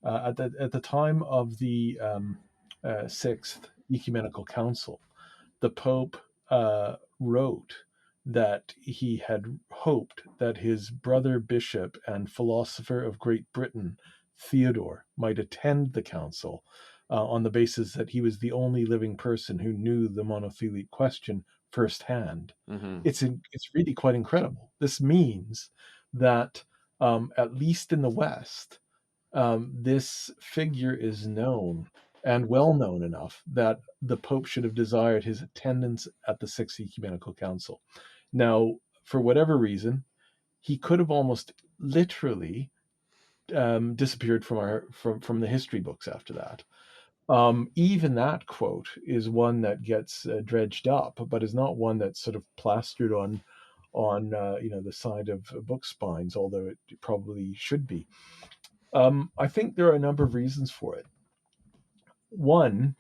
at the time of the Sixth Ecumenical Council, the Pope wrote that he had hoped that his brother bishop and philosopher of Great Britain, Theodore, might attend the council on the basis that he was the only living person who knew the monothelete question firsthand. Hmm. It's really quite incredible. This means that at least in the West, this figure is known and well known enough that the Pope should have desired his attendance at the Sixth Ecumenical Council. Now, for whatever reason, he could have almost literally disappeared from the history books after that. Even that quote is one that gets dredged up, but is not one that's sort of plastered on the side of book spines, although it probably should be. I think there are a number of reasons for it. One,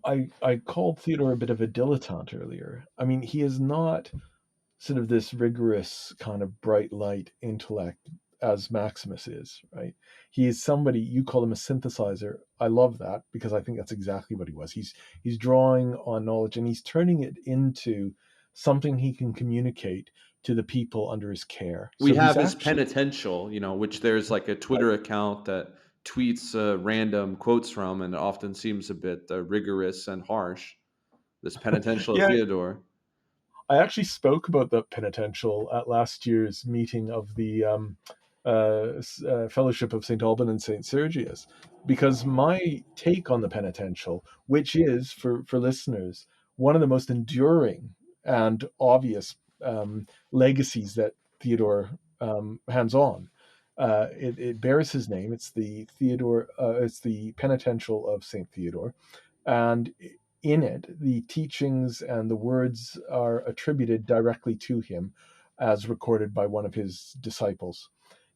I called Theodore a bit of a dilettante earlier. I mean, he is not sort of this rigorous kind of bright light intellect as Maximus is, right? He is somebody, you call him a synthesizer. I love that because I think that's exactly what he was. He's drawing on knowledge and he's turning it into something he can communicate to the people under his care. We So he's have his actually penitential, which there's like a Twitter account that tweets random quotes from, and it often seems a bit rigorous and harsh. This penitential of yeah, Theodore. I actually spoke about the penitential at last year's meeting of the Fellowship of St. Alban and St. Sergius, because my take on the penitential, which is, for listeners, one of the most enduring and obvious legacies that Theodore hands on. It bears his name. It's the Theodore. It's the penitential of Saint Theodore, and in it, the teachings and the words are attributed directly to him as recorded by one of his disciples.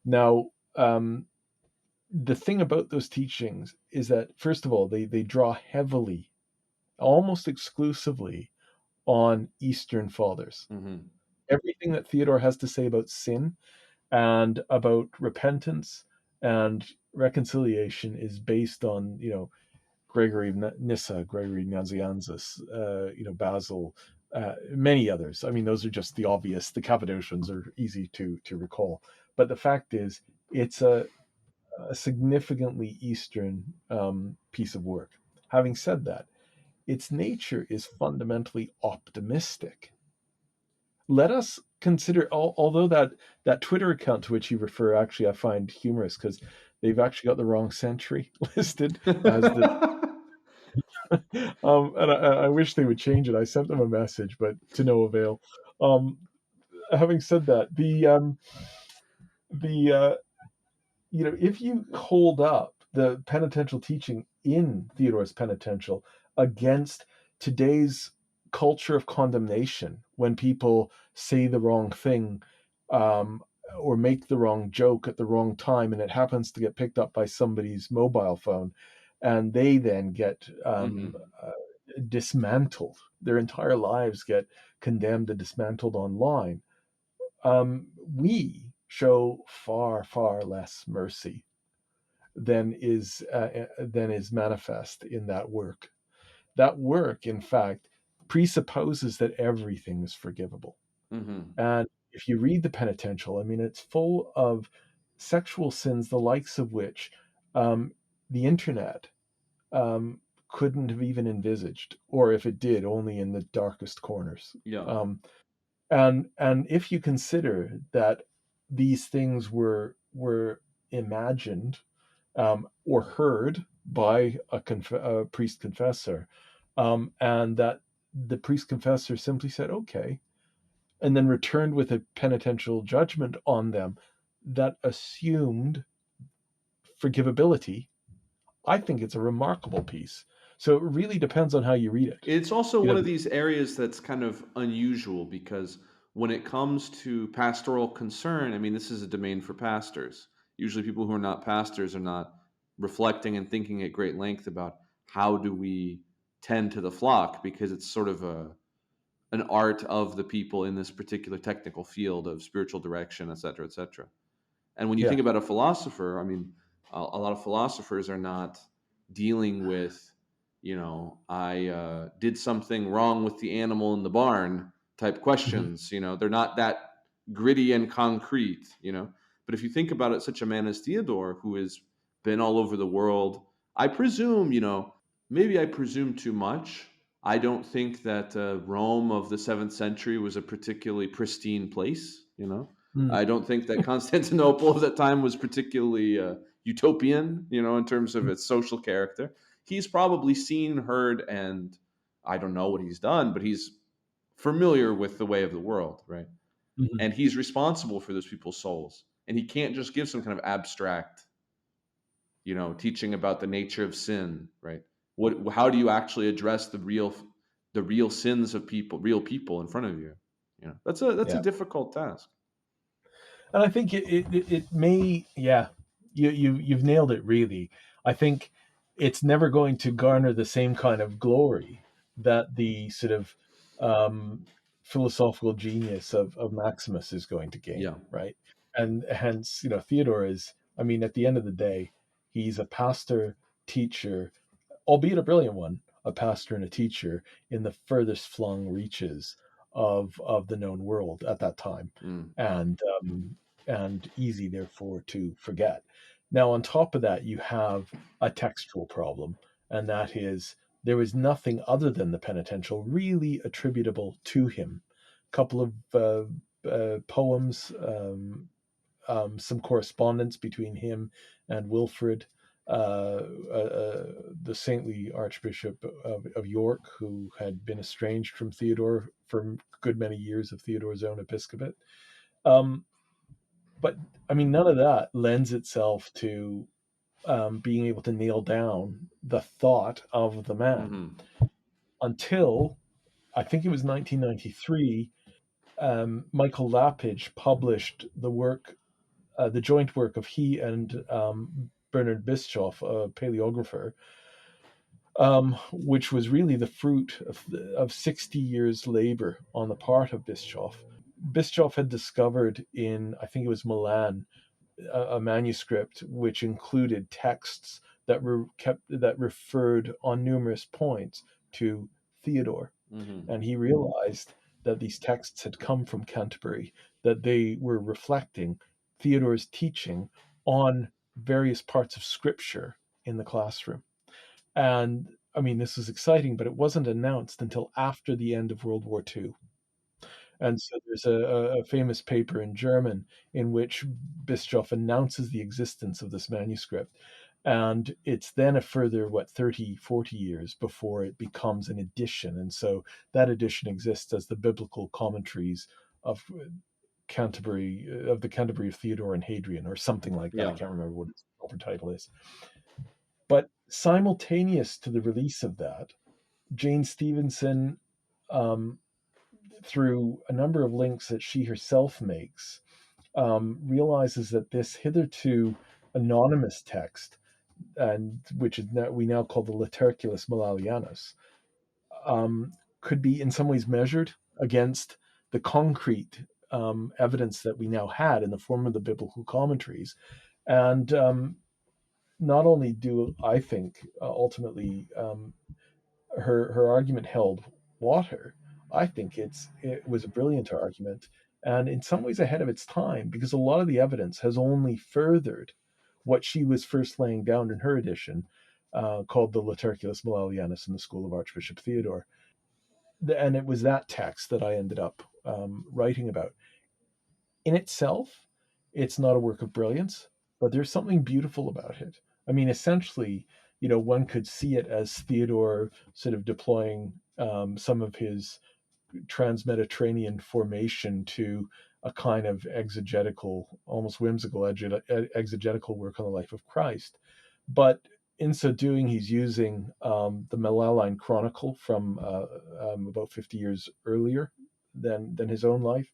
Now, the thing about those teachings is that, first of all, they draw heavily, almost exclusively, on Eastern fathers. Hmm. Everything that Theodore has to say about sin and about repentance and reconciliation is based on, Gregory of Nyssa, Gregory Nazianzus, Basil, many others. I mean, those are just the obvious. The Cappadocians are easy to recall, but the fact is, it's a significantly Eastern piece of work. Having said that, its nature is fundamentally optimistic. Let us consider, although that Twitter account to which you refer, actually, I find humorous because they've actually got the wrong century listed as the and I wish they would change it. I sent them a message, but to no avail. Um, Having said that, the if you hold up the penitential teaching in Theodore's penitential against today's culture of condemnation, when people say the wrong thing um, or make the wrong joke at the wrong time, and it happens to get picked up by somebody's mobile phone, and they then get Hmm. dismantled. Their entire lives get condemned and dismantled online. We show far, far less mercy than is manifest in that work. That work, in fact, presupposes that everything is forgivable. Hmm. And if you read the penitential, I mean, it's full of sexual sins, the likes of which um, the internet um, couldn't have even envisaged, or if it did, only in the darkest corners. Yeah. Um, and if you consider that these things were imagined or heard by a priest confessor, and that the priest confessor simply said okay, and then returned with a penitential judgment on them that assumed forgivability, I think it's a remarkable piece. So it really depends on how you read it. It's also You one know, of these areas that's kind of unusual because when it comes to pastoral concern, I mean, this is a domain for pastors. Usually, people who are not pastors are not reflecting and thinking at great length about how do we tend to the flock because it's sort of an art of the people in this particular technical field of spiritual direction, et cetera, et cetera. And when you Yeah. think about a philosopher, I mean, a lot of philosophers are not dealing with, I did something wrong with the animal in the barn type Hmm. questions. They're not that gritty and concrete. But if you think about it, such a man as Theodore, who has been all over the world, I presume, maybe I presume too much. I don't think that Rome of the 7th century was a particularly pristine place. Mm. I don't think that Constantinople of that time was particularly utopian, in terms of its social character. He's probably seen, heard, and I don't know what he's done, but he's familiar with the way of the world, right? Hmm. And he's responsible for those people's souls. And he can't just give some kind of abstract, teaching about the nature of sin, right? How do you actually address the real sins of people, real people in front of you? That's a Yeah. difficult task. And I think it may, yeah, you've nailed it really. I think it's never going to garner the same kind of glory that the sort of um, philosophical genius of Maximus is going to gain, Yeah. right? And hence, Theodore is, I mean, at the end of the day, he's a pastor, teacher, albeit a brilliant one, a pastor and a teacher in the furthest flung reaches of the known world at that time, Mm. and easy therefore to forget. Now, on top of that, you have a textual problem, and that is there is nothing other than the penitential really attributable to him. A couple of poems, some correspondence between him and Wilfrid, the saintly Archbishop of York, who had been estranged from Theodore for a good many years of Theodore's own episcopate. Um, but I mean, none of that lends itself to being able to nail down the thought of the man Hmm. until I think it was 1993. Michael Lapidge published the joint work of he and Bernard Bischoff, a paleographer, which was really the fruit of 60 years' labor on the part of Bischoff. Bischoff had discovered in, I think it was Milan, a manuscript which included texts that referred on numerous points to Theodore, Hmm. and he realized that these texts had come from Canterbury, that they were reflecting Theodore's teaching on various parts of Scripture in the classroom. And I mean, this was exciting, but it wasn't announced until after the end of World War II. And so there's a famous paper in German in which Bischoff announces the existence of this manuscript. And it's then a further, 30, 40 years before it becomes an edition. And so that edition exists as the biblical commentaries of the Canterbury of Theodore and Hadrian, or something like that. I Yeah. can't remember what its proper title is. But simultaneous to the release of that, Jane Stevenson, um, through a number of links that she herself makes, realizes that this hitherto anonymous text, and which is we now call the Laterculus Malalianus, um, could be in some ways measured against the concrete evidence that we now had in the form of the biblical commentaries. And not only do I think ultimately her argument held water. I think it was a brilliant argument, and in some ways ahead of its time, because a lot of the evidence has only furthered what she was first laying down in her edition, called the Laterculus Malalianus in the School of Archbishop Theodore. And it was that text that I ended up writing about. In itself, it's not a work of brilliance, but there's something beautiful about it. I mean, essentially, one could see it as Theodore sort of deploying some of his trans-Mediterranean formation to a kind of exegetical, almost whimsical exegetical work on the life of Christ. But in so doing, he's using the Malaline Chronicle from about 50 years earlier than his own life.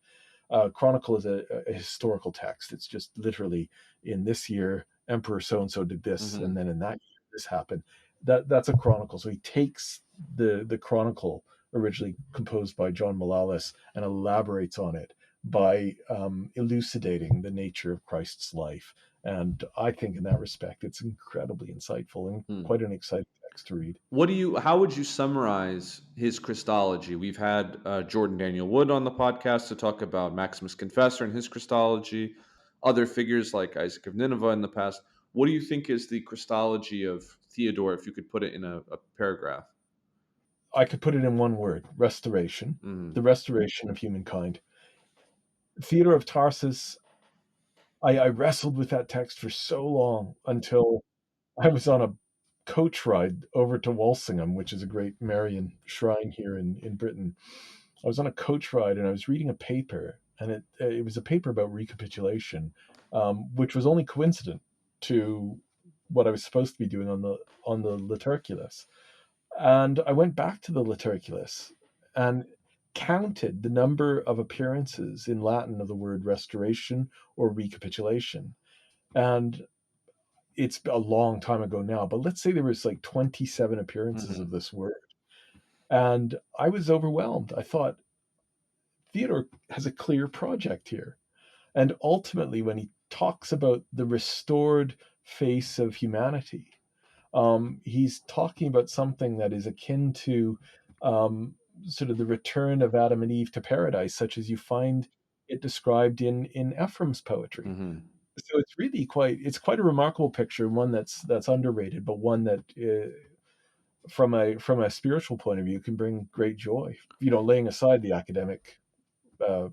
Chronicle is a historical text. It's just literally in this year, Emperor so and so did this, and Hmm. then in that year, this happened. That's a chronicle. So he takes the chronicle originally composed by John Malalas, and elaborates on it by elucidating the nature of Christ's life. And I think in that respect, it's incredibly insightful and Hmm. quite an exciting text to read. How would you summarize his Christology? We've had Jordan Daniel Wood on the podcast to talk about Maximus Confessor and his Christology, other figures like Isaac of Nineveh in the past. What do you think is the Christology of Theodore, if you could put it in a paragraph? I could put it in one word: restoration. Mm-hmm. The restoration of humankind. Theodore of Tarsus, I wrestled with that text for so long until I was on a coach ride over to Walsingham, which is a great Marian shrine here in Britain. I was on a coach ride and I was reading a paper, and it was a paper about recapitulation, which was only coincident to what I was supposed to be doing on the Liturculus. And I went back to the Liturculus and counted the number of appearances in Latin of the word restoration or recapitulation. And it's a long time ago now, but let's say there was like 27 appearances Mm-hmm. of this word. And I was overwhelmed. I thought, Theodore has a clear project here. And ultimately, when he talks about the restored face of humanity, he's talking about something that is akin to sort of the return of Adam and Eve to paradise, such as you find it described in Ephraim's poetry. Mm-hmm. So it's quite a remarkable picture, one that's underrated, but one that from a spiritual point of view can bring great joy. Laying aside the academic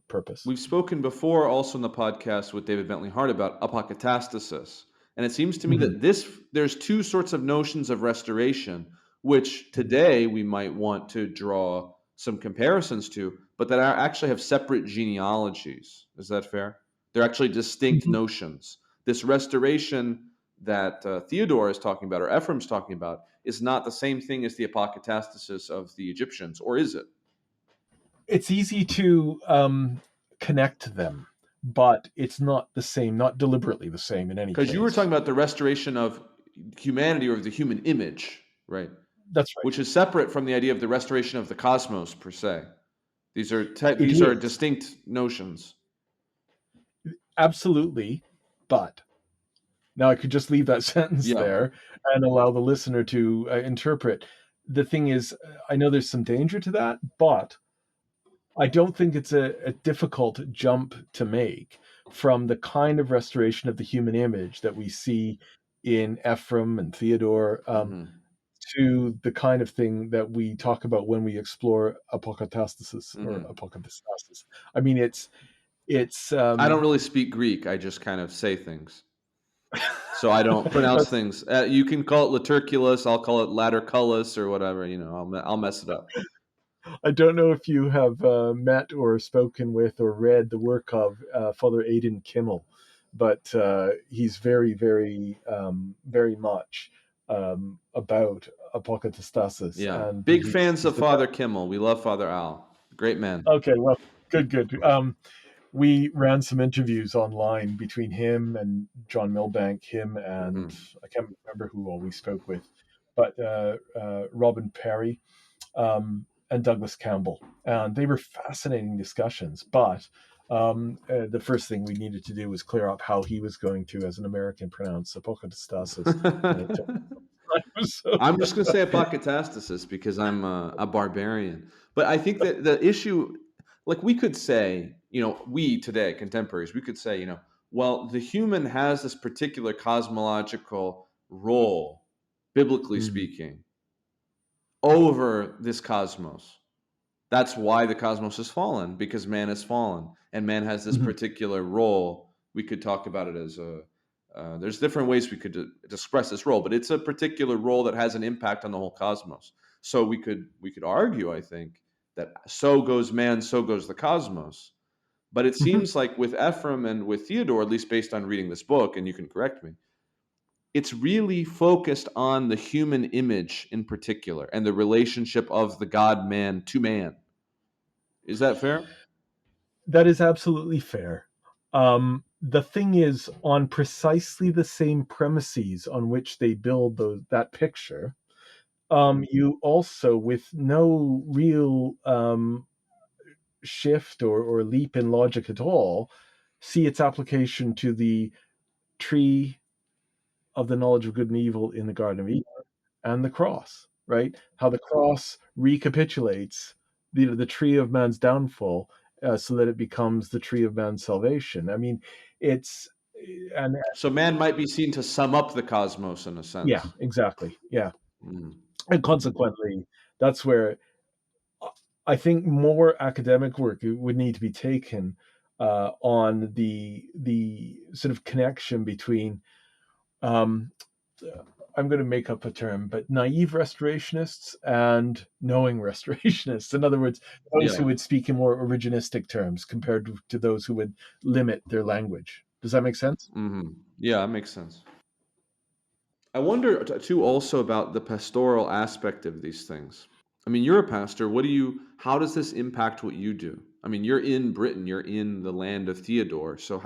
purpose. We've spoken before also in the podcast with David Bentley Hart about apokatastasis. And it seems to me Mhm. that there's two sorts of notions of restoration, which Mhm. today we might want to draw some comparisons to, but that actually have separate genealogies. Is that fair? They're actually distinct Mhm. notions. This restoration that Theodore is talking about, or Ephraim's talking about, is not the same thing as the apokatastasis of the Egyptians, or is it? It's easy to connect them, but it's not the same, not deliberately the same in any Because you were case. talking about the restoration of humanity or the human image, right? That's right. Which is separate from the idea of the restoration of the cosmos per se. It These are is distinct notions. absolutely, but now I could just leave that sentence Yeah. there and allow the listener to interpret. The thing is, I know there's some danger to that, but I don't think it's a difficult jump to make from the kind of restoration of the human image that we see in Ephraim and Theodore, Hmm. to the kind of thing that we talk about when we explore apokatastasis or Hmm. apokatastasis. I mean, it's I don't really speak Greek. I just kind of say things. So I don't pronounce that's, things. You can call it liturculus. I'll call it laterculus or whatever. I'll mess it up. I don't know if you have met or spoken with or read the work of Father Aidan Kimmel, but he's very much about apokatastasis, Yeah. and Big fans he's of the Father Kimmel. We love Father Al. Great man. okay. Well, good. We ran some interviews online between him and John Milbank, him and Hmm. I can't remember who all we spoke with, but Robin Perry and Douglas Campbell. And they were fascinating discussions. But the first thing we needed to do was clear up how he was going to, as an American, pronounce apokatastasis. And it took time. So, I'm just going to say apokatastasis because I'm a barbarian. But I think that the issue, like we could say, we today, contemporaries, we could say, well, the human has this particular cosmological role, biblically mm, speaking, over this cosmos. That's why the cosmos has fallen, because man has fallen, and man has this mhm, particular role. We could talk about it as there's different ways we could express this role, but it's a particular role that has an impact on the whole cosmos. So we could argue, I think, that so goes man, so goes the cosmos. But it mhm. seems like with Ephraim and with Theodore, at least based on reading this book, and you can correct me, it's really focused on the human image in particular and the relationship of the God man to man. Is that fair? That is absolutely fair. The thing is, on precisely the same premises on which they build that picture, You also, with no real shift or leap in logic at all, see its application to the tree of the knowledge of good and evil in the Garden of Eden and the cross, right? How the cross recapitulates the tree of man's downfall, so that it becomes the tree of man's salvation. I mean, it's and So man might be seen to sum up the cosmos in a yeah, sense. exactly, yeah, Mm. and consequently, that's where I think more academic work would need to be taken on the sort of connection between um, I'm going to make up a term, but naive restorationists and knowing restorationists. In other words, those Yeah. who would speak in more originistic terms compared to those who would limit their language. Does that make sense? Yeah, that makes sense. I wonder too also about the pastoral aspect of these things. I mean, you're a pastor. How does this impact what you do? I mean, you're in Britain, you're in the land of Theodore. So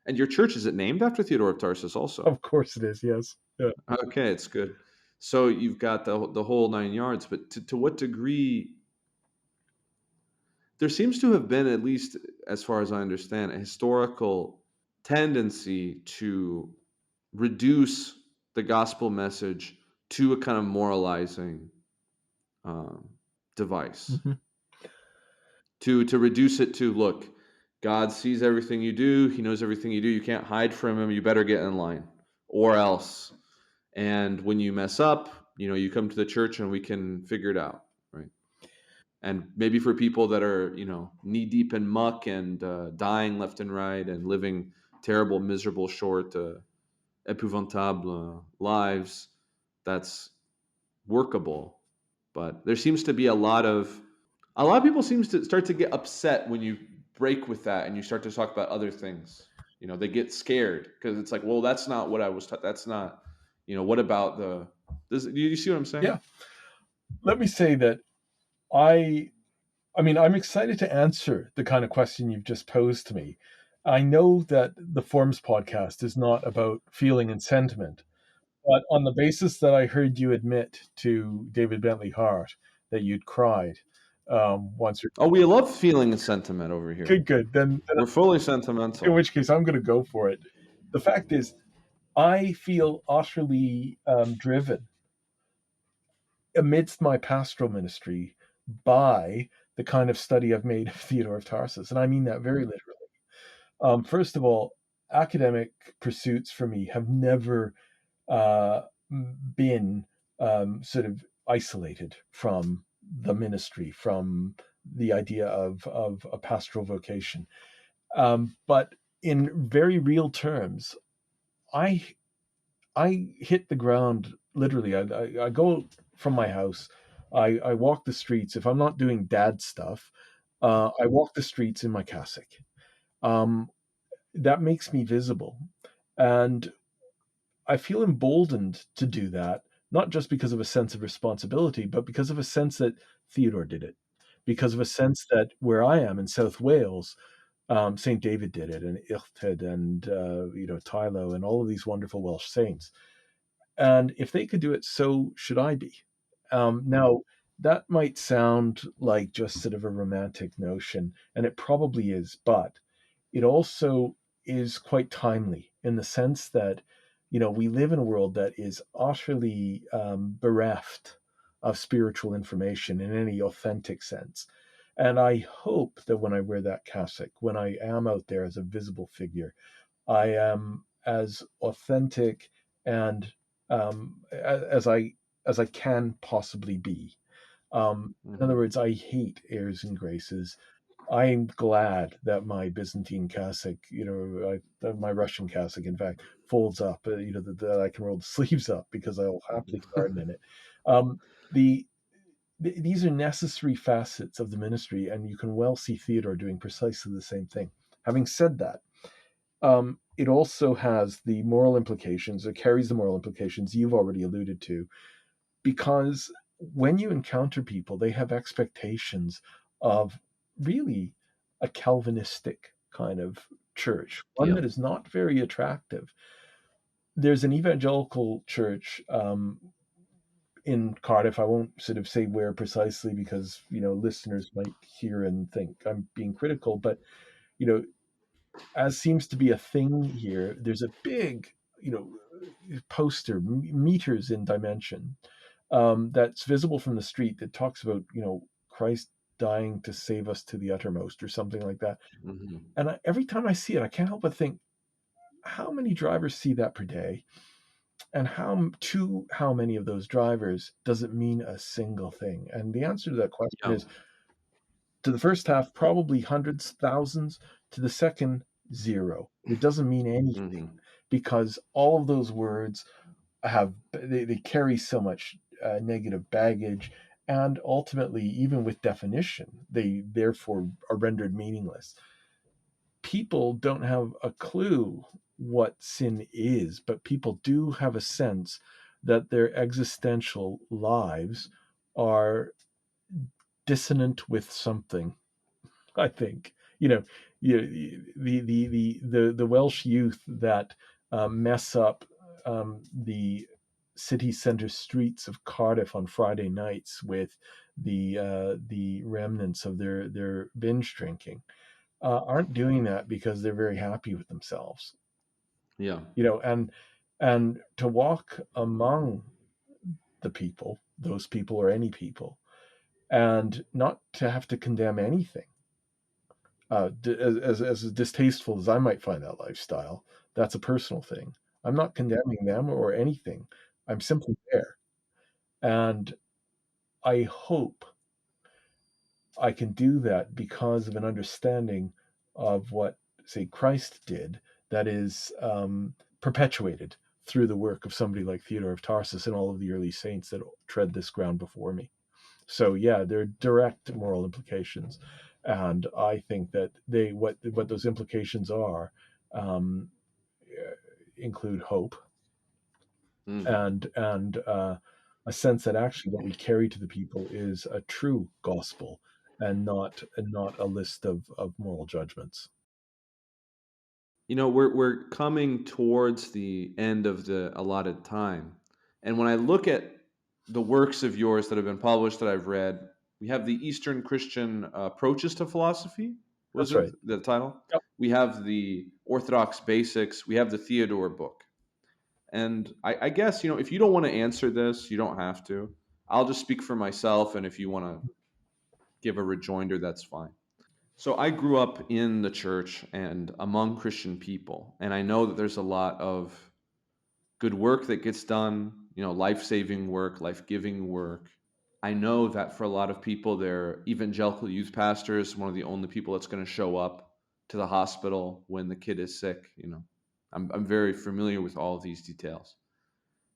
and your church, is it named after Theodore of Tarsus also? Of course it is. Yes. Yeah. Okay, it's good. So you've got the whole 9 yards, but to what degree there seems to have been, at least as far as I understand, a historical tendency to reduce the gospel message to a kind of moralizing um, device, Mhm. to reduce it to, look, God sees everything you do, he knows everything you do, you can't hide from him, you better get in line or else. And when you mess up, you come to the church and we can figure it out, right? And maybe for people that are knee deep in muck and dying left and right and living terrible, miserable, short, épouvantable lives, that's workable. But there seems to be a lot of people seems to start to get upset when you break with that and you start to talk about other things. They get scared because it's like, well, that's not what I was taught. That's not, what about do you see what I'm saying? Yeah. Let me say that I I mean, I'm excited to answer the kind of question you've just posed to me. I know that the Forms podcast is not about feeling and sentiment, but on the basis that I heard you admit to David Bentley Hart that you'd cried once or Oh, we love feeling and sentiment over here. good, good. Then We're fully in sentimental. which case I'm going to go for it. The fact is, I feel utterly driven amidst my pastoral ministry by the kind of study I've made of Theodore of Tarsus, and I mean that very literally. First of all, academic pursuits for me have never uh, been sort of isolated from the ministry, from the idea of a pastoral vocation. But in very real terms, I I hit the ground literally. I go from my house. I walk the streets. If I'm not doing dad stuff, I walk the streets in my cassock. Um, that makes me visible. And I feel emboldened to do that, not just because of a sense of responsibility, but because of a sense that Theodore did it, because of a sense that where I am in South Wales, St. David did it, and Illtyd, and Tylo, and all of these wonderful Welsh saints. And if they could do it, so should I be. Now, that might sound like just sort of a romantic notion, and it probably is, but it also is quite timely in the sense that, we live in a world that is utterly bereft of spiritual information in any authentic sense. And I hope that when I wear that cassock, when I am out there as a visible figure, I am as authentic and as I can possibly be. In other Hmm. words, I hate airs and graces. I'm glad that my Byzantine cassock, my Russian cassock, in fact, folds up. That I can roll the sleeves up because I'll happily garden in it. Um, the these are necessary facets of the ministry, and you can well see Theodore doing precisely the same thing. Having said that, it also has the moral implications, or carries the moral implications you've already alluded to, because when you encounter people, they have expectations of really a Calvinistic kind of church, one Yeah. that is not very attractive. There's an evangelical church in Cardiff. I won't sort of say where precisely because, listeners might hear and think I'm being critical, but, you know, as seems to be a thing here, there's a big, poster, meters in dimension, that's visible from the street that talks about, Christ dying to save us to the uttermost or something like that. Hmm. And every time I see it, I can't help but think, how many drivers see that per day? And how many of those drivers does it mean a single thing? And the answer to that question Yeah. is, to the first half, probably hundreds, thousands. To the second, zero. It doesn't mean anything Hmm. because all of those words they carry so much negative baggage, and ultimately, even with definition, they therefore are rendered meaningless. People don't have a clue what sin is, but people do have a sense that their existential lives are dissonant with something. I think, the Welsh youth that mess up the city centre streets of Cardiff on Friday nights with the remnants of their binge drinking aren't doing that because they're very happy with themselves. Yeah. And to walk among the people, those people or any people, and not to have to condemn anything, as distasteful as I might find that lifestyle, that's a personal thing. I'm not condemning them or anything. I'm simply there. And I hope I can do that because of an understanding of what, say, Christ did, that is perpetuated through the work of somebody like Theodore of Tarsus and all of the early saints that tread this ground before me. So yeah, there are direct moral implications, and I think that what those implications are um, include hope Hmm. and a sense that actually what we carry to the people is a true gospel and not a list of moral judgments. We're coming towards the end of the allotted time, and when I look at the works of yours that have been published that I've read, we have the Eastern Christian Approaches to Philosophy. Was That's it right. the title? Yep. We have the Orthodox Basics. We have the Theodore book. And I guess, if you don't want to answer this, you don't have to. I'll just speak for myself. And if you want to give a rejoinder, that's fine. So I grew up in the church and among Christian people. And I know that there's a lot of good work that gets done, life saving work, life giving work. I know that for a lot of people, their evangelical youth pastor is one of the only people that's going to show up to the hospital when the kid is sick. I'm very familiar with all of these details.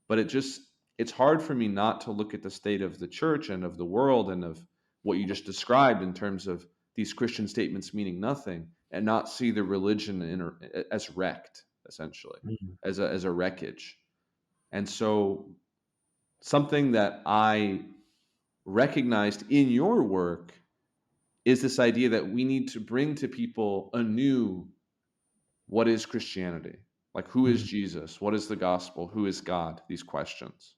But it's hard for me not to look at the state of the church and of the world and of what you just described in terms of these Christian statements meaning nothing and not see the religion as wrecked, essentially, Mhm. as a wreckage. And so something that I recognized in your work is this idea that we need to bring to people anew what is Christianity? Like, who is Mhm. Jesus? What is the gospel? Who is God? These questions.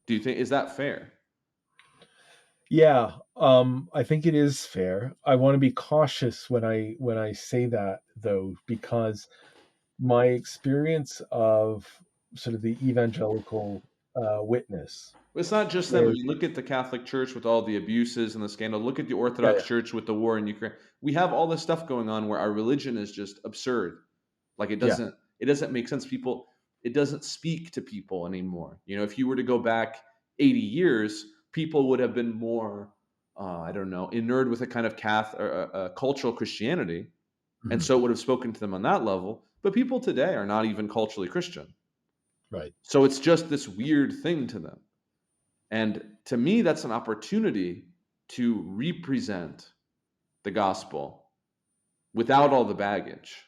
Do you think, is that fair? Yeah, I think it is fair. I want to be cautious when I say that, though, because my experience of sort of the evangelical witness It's not just them. I is, mean, look at the Catholic Church with all the abuses and the scandal. Look at the yeah, Orthodox yeah, Church with the war in Ukraine. We have all this stuff going on where our religion is just absurd. Like, yeah. it doesn't make sense. People, it doesn't speak to people anymore. If you were to go back 80 years, people would have been more, I don't know, inured with a kind of cultural Christianity, and Mhm. so it would have spoken to them on that level. But people today are not even culturally Christian, Right. so it's just this weird thing to them. And to me, that's an opportunity to represent the gospel without all the baggage.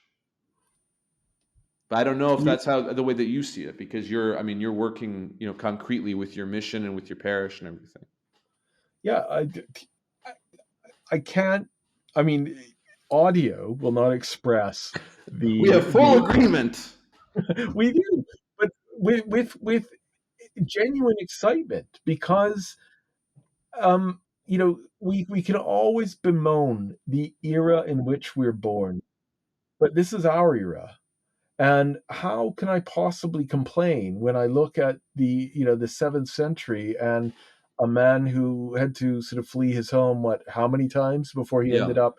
But I don't know if Ye- that's how the way that you see it, because you're working, concretely with your mission and with your parish and everything. Yeah, I, I can't. I mean, audio will not express We have the full agreement. we do, but with genuine excitement because we can always bemoan the era in which we're born, but this is our era. And how can I possibly complain when I look at the 7th century and a man who had to sort of flee his home, how many times before he ended Yeah. up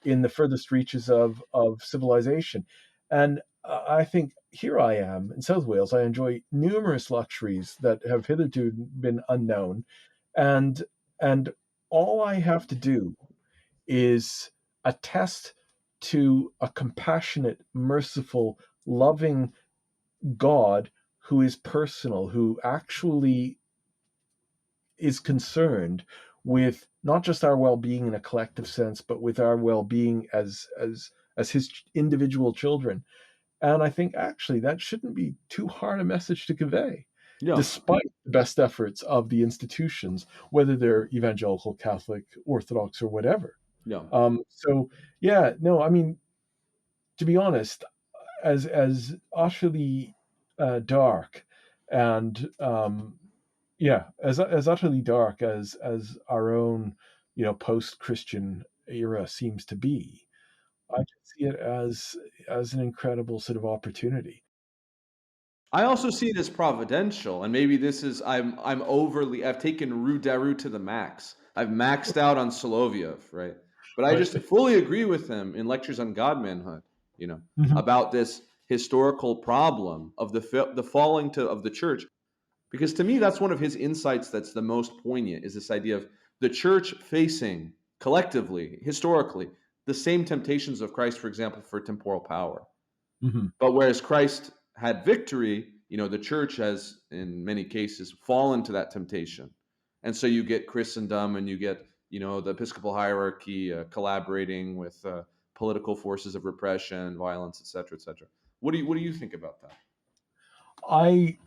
in the furthest reaches of civilization? And I think here I am in South Wales. I enjoy numerous luxuries that have hitherto been unknown, and and all I have to do is attest to a compassionate, merciful, loving God who is personal, who actually is concerned with not just our well-being in a collective sense, but with our well-being as his individual children. And I think actually that shouldn't be too hard a message to convey, Yeah. despite the best efforts of the institutions, whether they're evangelical, Catholic, Orthodox, or whatever. Yeah. So yeah, no, I mean, to be honest, as utterly dark and yeah, as utterly dark as our own post-Christian era seems to be, I can see it as an incredible sort of opportunity. I also see it as providential, and maybe this is I'm overly I've taken Rue Daru to the max. I've maxed out on Soloviev, right? But I Right. just fully agree with him in lectures on Godmanhood, Mhm. about this historical problem of the falling of the church. Because to me, that's one of his insights that's the most poignant is this idea of the church facing collectively, historically, the same temptations of Christ, for example, for temporal power. Mhm. But whereas Christ had victory, the church has, in many cases, fallen to that temptation. And so you get Christendom and you get, the episcopal hierarchy collaborating with political forces of repression, violence, et cetera, et cetera. What do you think about that? I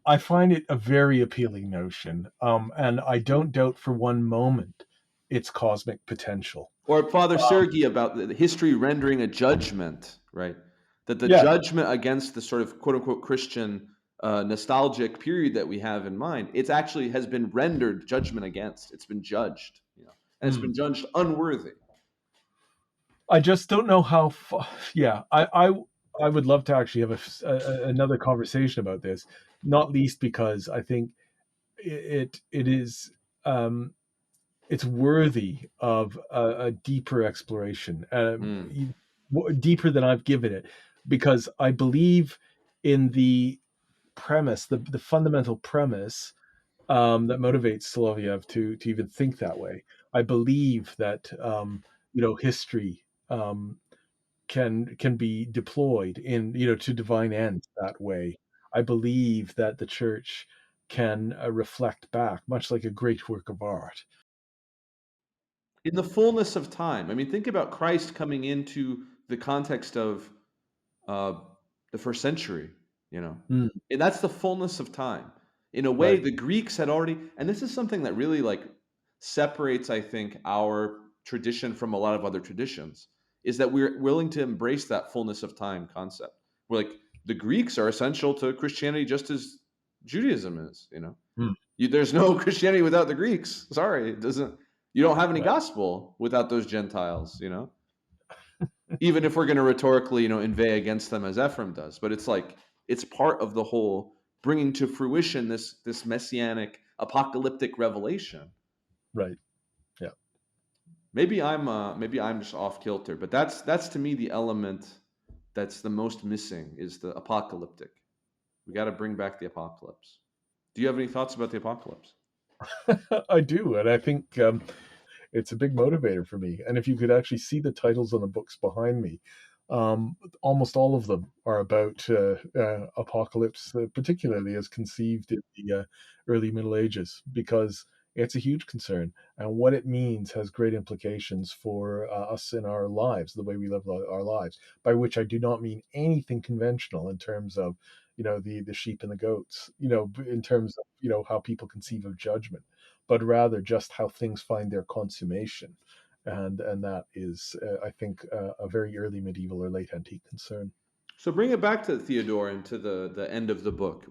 I find it a very appealing notion, and I don't doubt for one moment its cosmic potential. Or Father Um, Sergi about the history rendering a judgment, right? That the yeah, judgment against the sort of quote unquote Christian nostalgic period that we have in mind, it's actually has been rendered judgment against. It's been judged, and it's been mm. judged unworthy. I just don't know how far. Yeah, I would love to actually have another conversation about this, not least because I think it is um, it's worthy of a deeper exploration, Mm, deeper than I've given it, because I believe in the premise, the fundamental premise that motivates Soloviev to even think that way. I believe that history can be deployed in to divine ends that way. I believe that the church can reflect back, much like a great work of art. in the fullness of time. I mean, think about Christ coming into the context of uh, the first century, you know. Mm, And that's the fullness of time. In a way, right. the Greeks had already, and this is something that really like separates, I think, our tradition from a lot of other traditions, is that we're willing to embrace that fullness of time concept. We're like, the Greeks are essential to Christianity just as Judaism is. Mm, There's no Christianity without the Greeks. Sorry, it doesn't. You don't have any right. gospel without those Gentiles. Even if we're going to rhetorically, inveigh against them as Ephraim does, but it's like it's part of the whole bringing to fruition this messianic apocalyptic revelation. Right. Yeah. Maybe I'm just off kilter, but that's to me the element that's the most missing is the apocalyptic. We got to bring back the apocalypse. Do you have any thoughts about the apocalypse? I do, and I think it's a big motivator for me. And if you could actually see the titles on the books behind me, almost all of them are about apocalypse, particularly as conceived in the early Middle Ages, because it's a huge concern, and what it means has great implications for us in our lives, the way we live our lives. By which I do not mean anything conventional in terms of the sheep and the goats, in terms of how people conceive of judgment, but rather just how things find their consummation. And that is, I think, a very early medieval or late antique concern. So bring it back to Theodore and to the end of the book.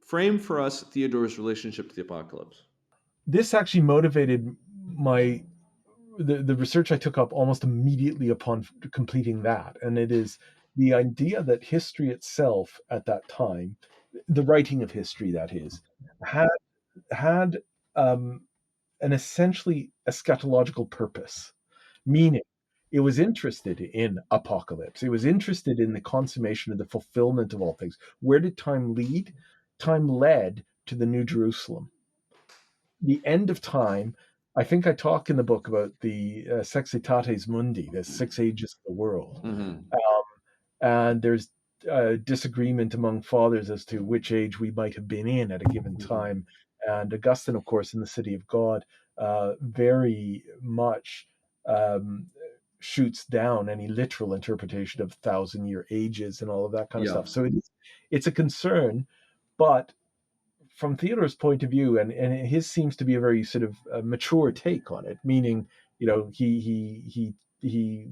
Frame for us Theodore's relationship to the apocalypse. This actually motivated my the research I took up almost immediately upon completing that, and it is the idea that history itself at that time, the writing of history that is, had had um, an essentially eschatological purpose, meaning it was interested in apocalypse. It was interested in the consummation of the fulfillment of all things. Where did time lead? Time led to the New Jerusalem. The end of time. I think I talk in the book about the Sexitates Mundi, the 6 ages of the world. Mm-hmm. Um, and there's disagreement among fathers as to which age we might have been in at a given time. And Augustine, of course, in the City of God, very much um, shoots down any literal interpretation of 1,000-year ages and all of that kind of Yeah. stuff. So it's a concern, but from Theodore's point of view, and his seems to be a very sort of mature take on it, meaning, he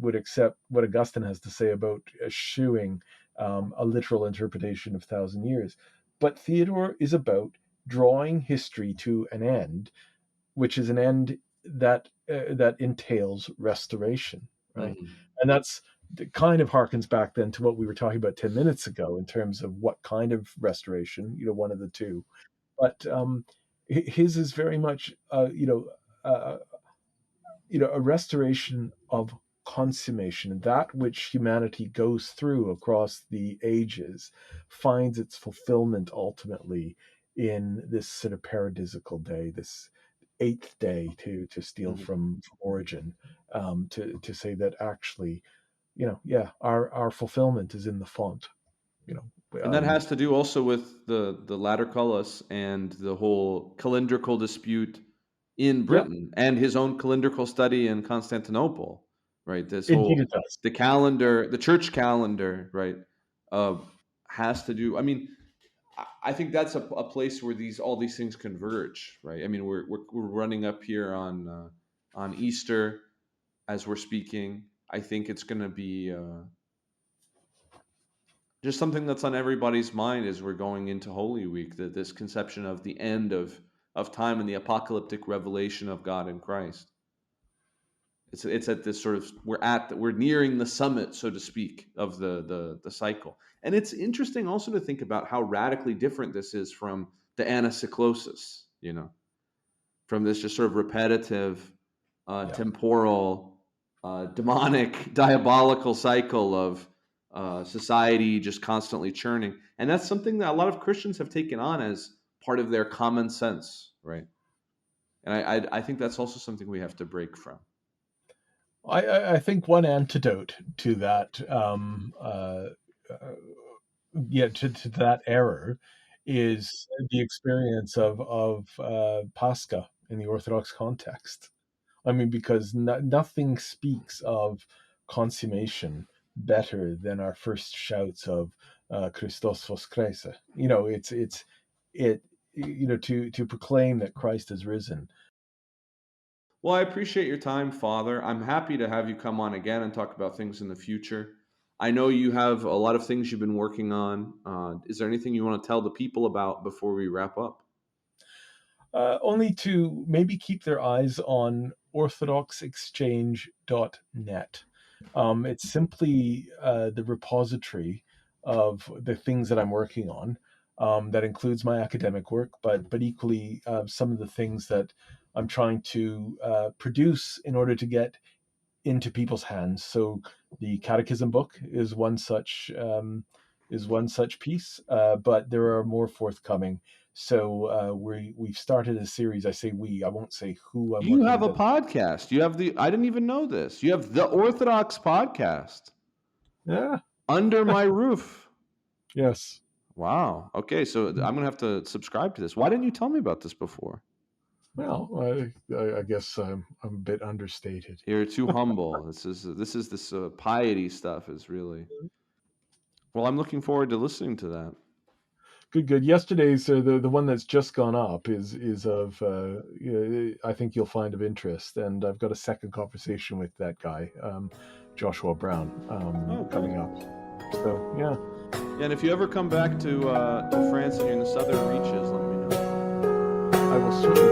would accept what Augustine has to say about eschewing a literal interpretation of 1,000 years. But Theodore is about drawing history to an end, which is an end that entails restoration, right? Mm-hmm. And that's kind of harkens back then to what we were talking about 10 minutes ago in terms of what kind of restoration, one of the two. But his is very much uh, a restoration of consummation. That which humanity goes through across the ages finds its fulfillment ultimately in this sort of paradisical day, this eighth day, to steal Mm-hmm. from Origin, to say that actually, yeah, our fulfillment is in the font. You know, And that has to do also with the Laterculus and the whole calendrical dispute in yeah, Britain and his own calendrical study in Constantinople, right? This indeed whole it does. the calendar, the church calendar, right? Uh, has to do. I mean, I think that's a place where all these things converge, right? I mean, we're running up here on Easter as we're speaking. I think it's going to be just something that's on everybody's mind as we're going into Holy Week. That this conception of the end of time and the apocalyptic revelation of God in Christ. It's at this sort of we're nearing the summit, so to speak, of the cycle. And it's interesting also to think about how radically different this is from the anacyclosis, from this just sort of repetitive, Yeah. temporal, demonic, diabolical cycle of society just constantly churning. And that's something that a lot of Christians have taken on as part of their common sense, right? And I think that's also something we have to break from. I think one antidote to that, uh, yeah, to that error, is the experience of Pascha in the Orthodox context. I mean, because nothing speaks of consummation better than our first shouts of Christos voskrese. It to proclaim that Christ has risen. Well, I appreciate your time, Father. I'm happy to have you come on again and talk about things in the future. I know you have a lot of things you've been working on. Is there anything you want to tell the people about before we wrap up? Only to maybe keep their eyes on orthodoxexchange.net. It's simply the repository of the things that I'm working on. That includes my academic work, but equally some of the things that I'm trying to produce in order to get into people's hands. So the Catechism book is one such piece, but there are more forthcoming. So we've started a series. I say we. I won't say who I'm You working have with. a podcast. You have I didn't even know this. You have the Orthodox podcast Yeah. under my roof. Yes. Wow. Okay, so I'm gonna have to subscribe to this. Why didn't you tell me about this before? Well, I guess I'm a bit understated. You're too humble. This piety stuff is really. Well, I'm looking forward to listening to that. Good, good. Yesterday's the one that's just gone up is of I think you'll find of interest, and I've got a second conversation with that guy, Joshua Brown, Oh, coming good. up. So yeah. Yeah, and if you ever come back to France and you're in the southern reaches, let me know. I will certainly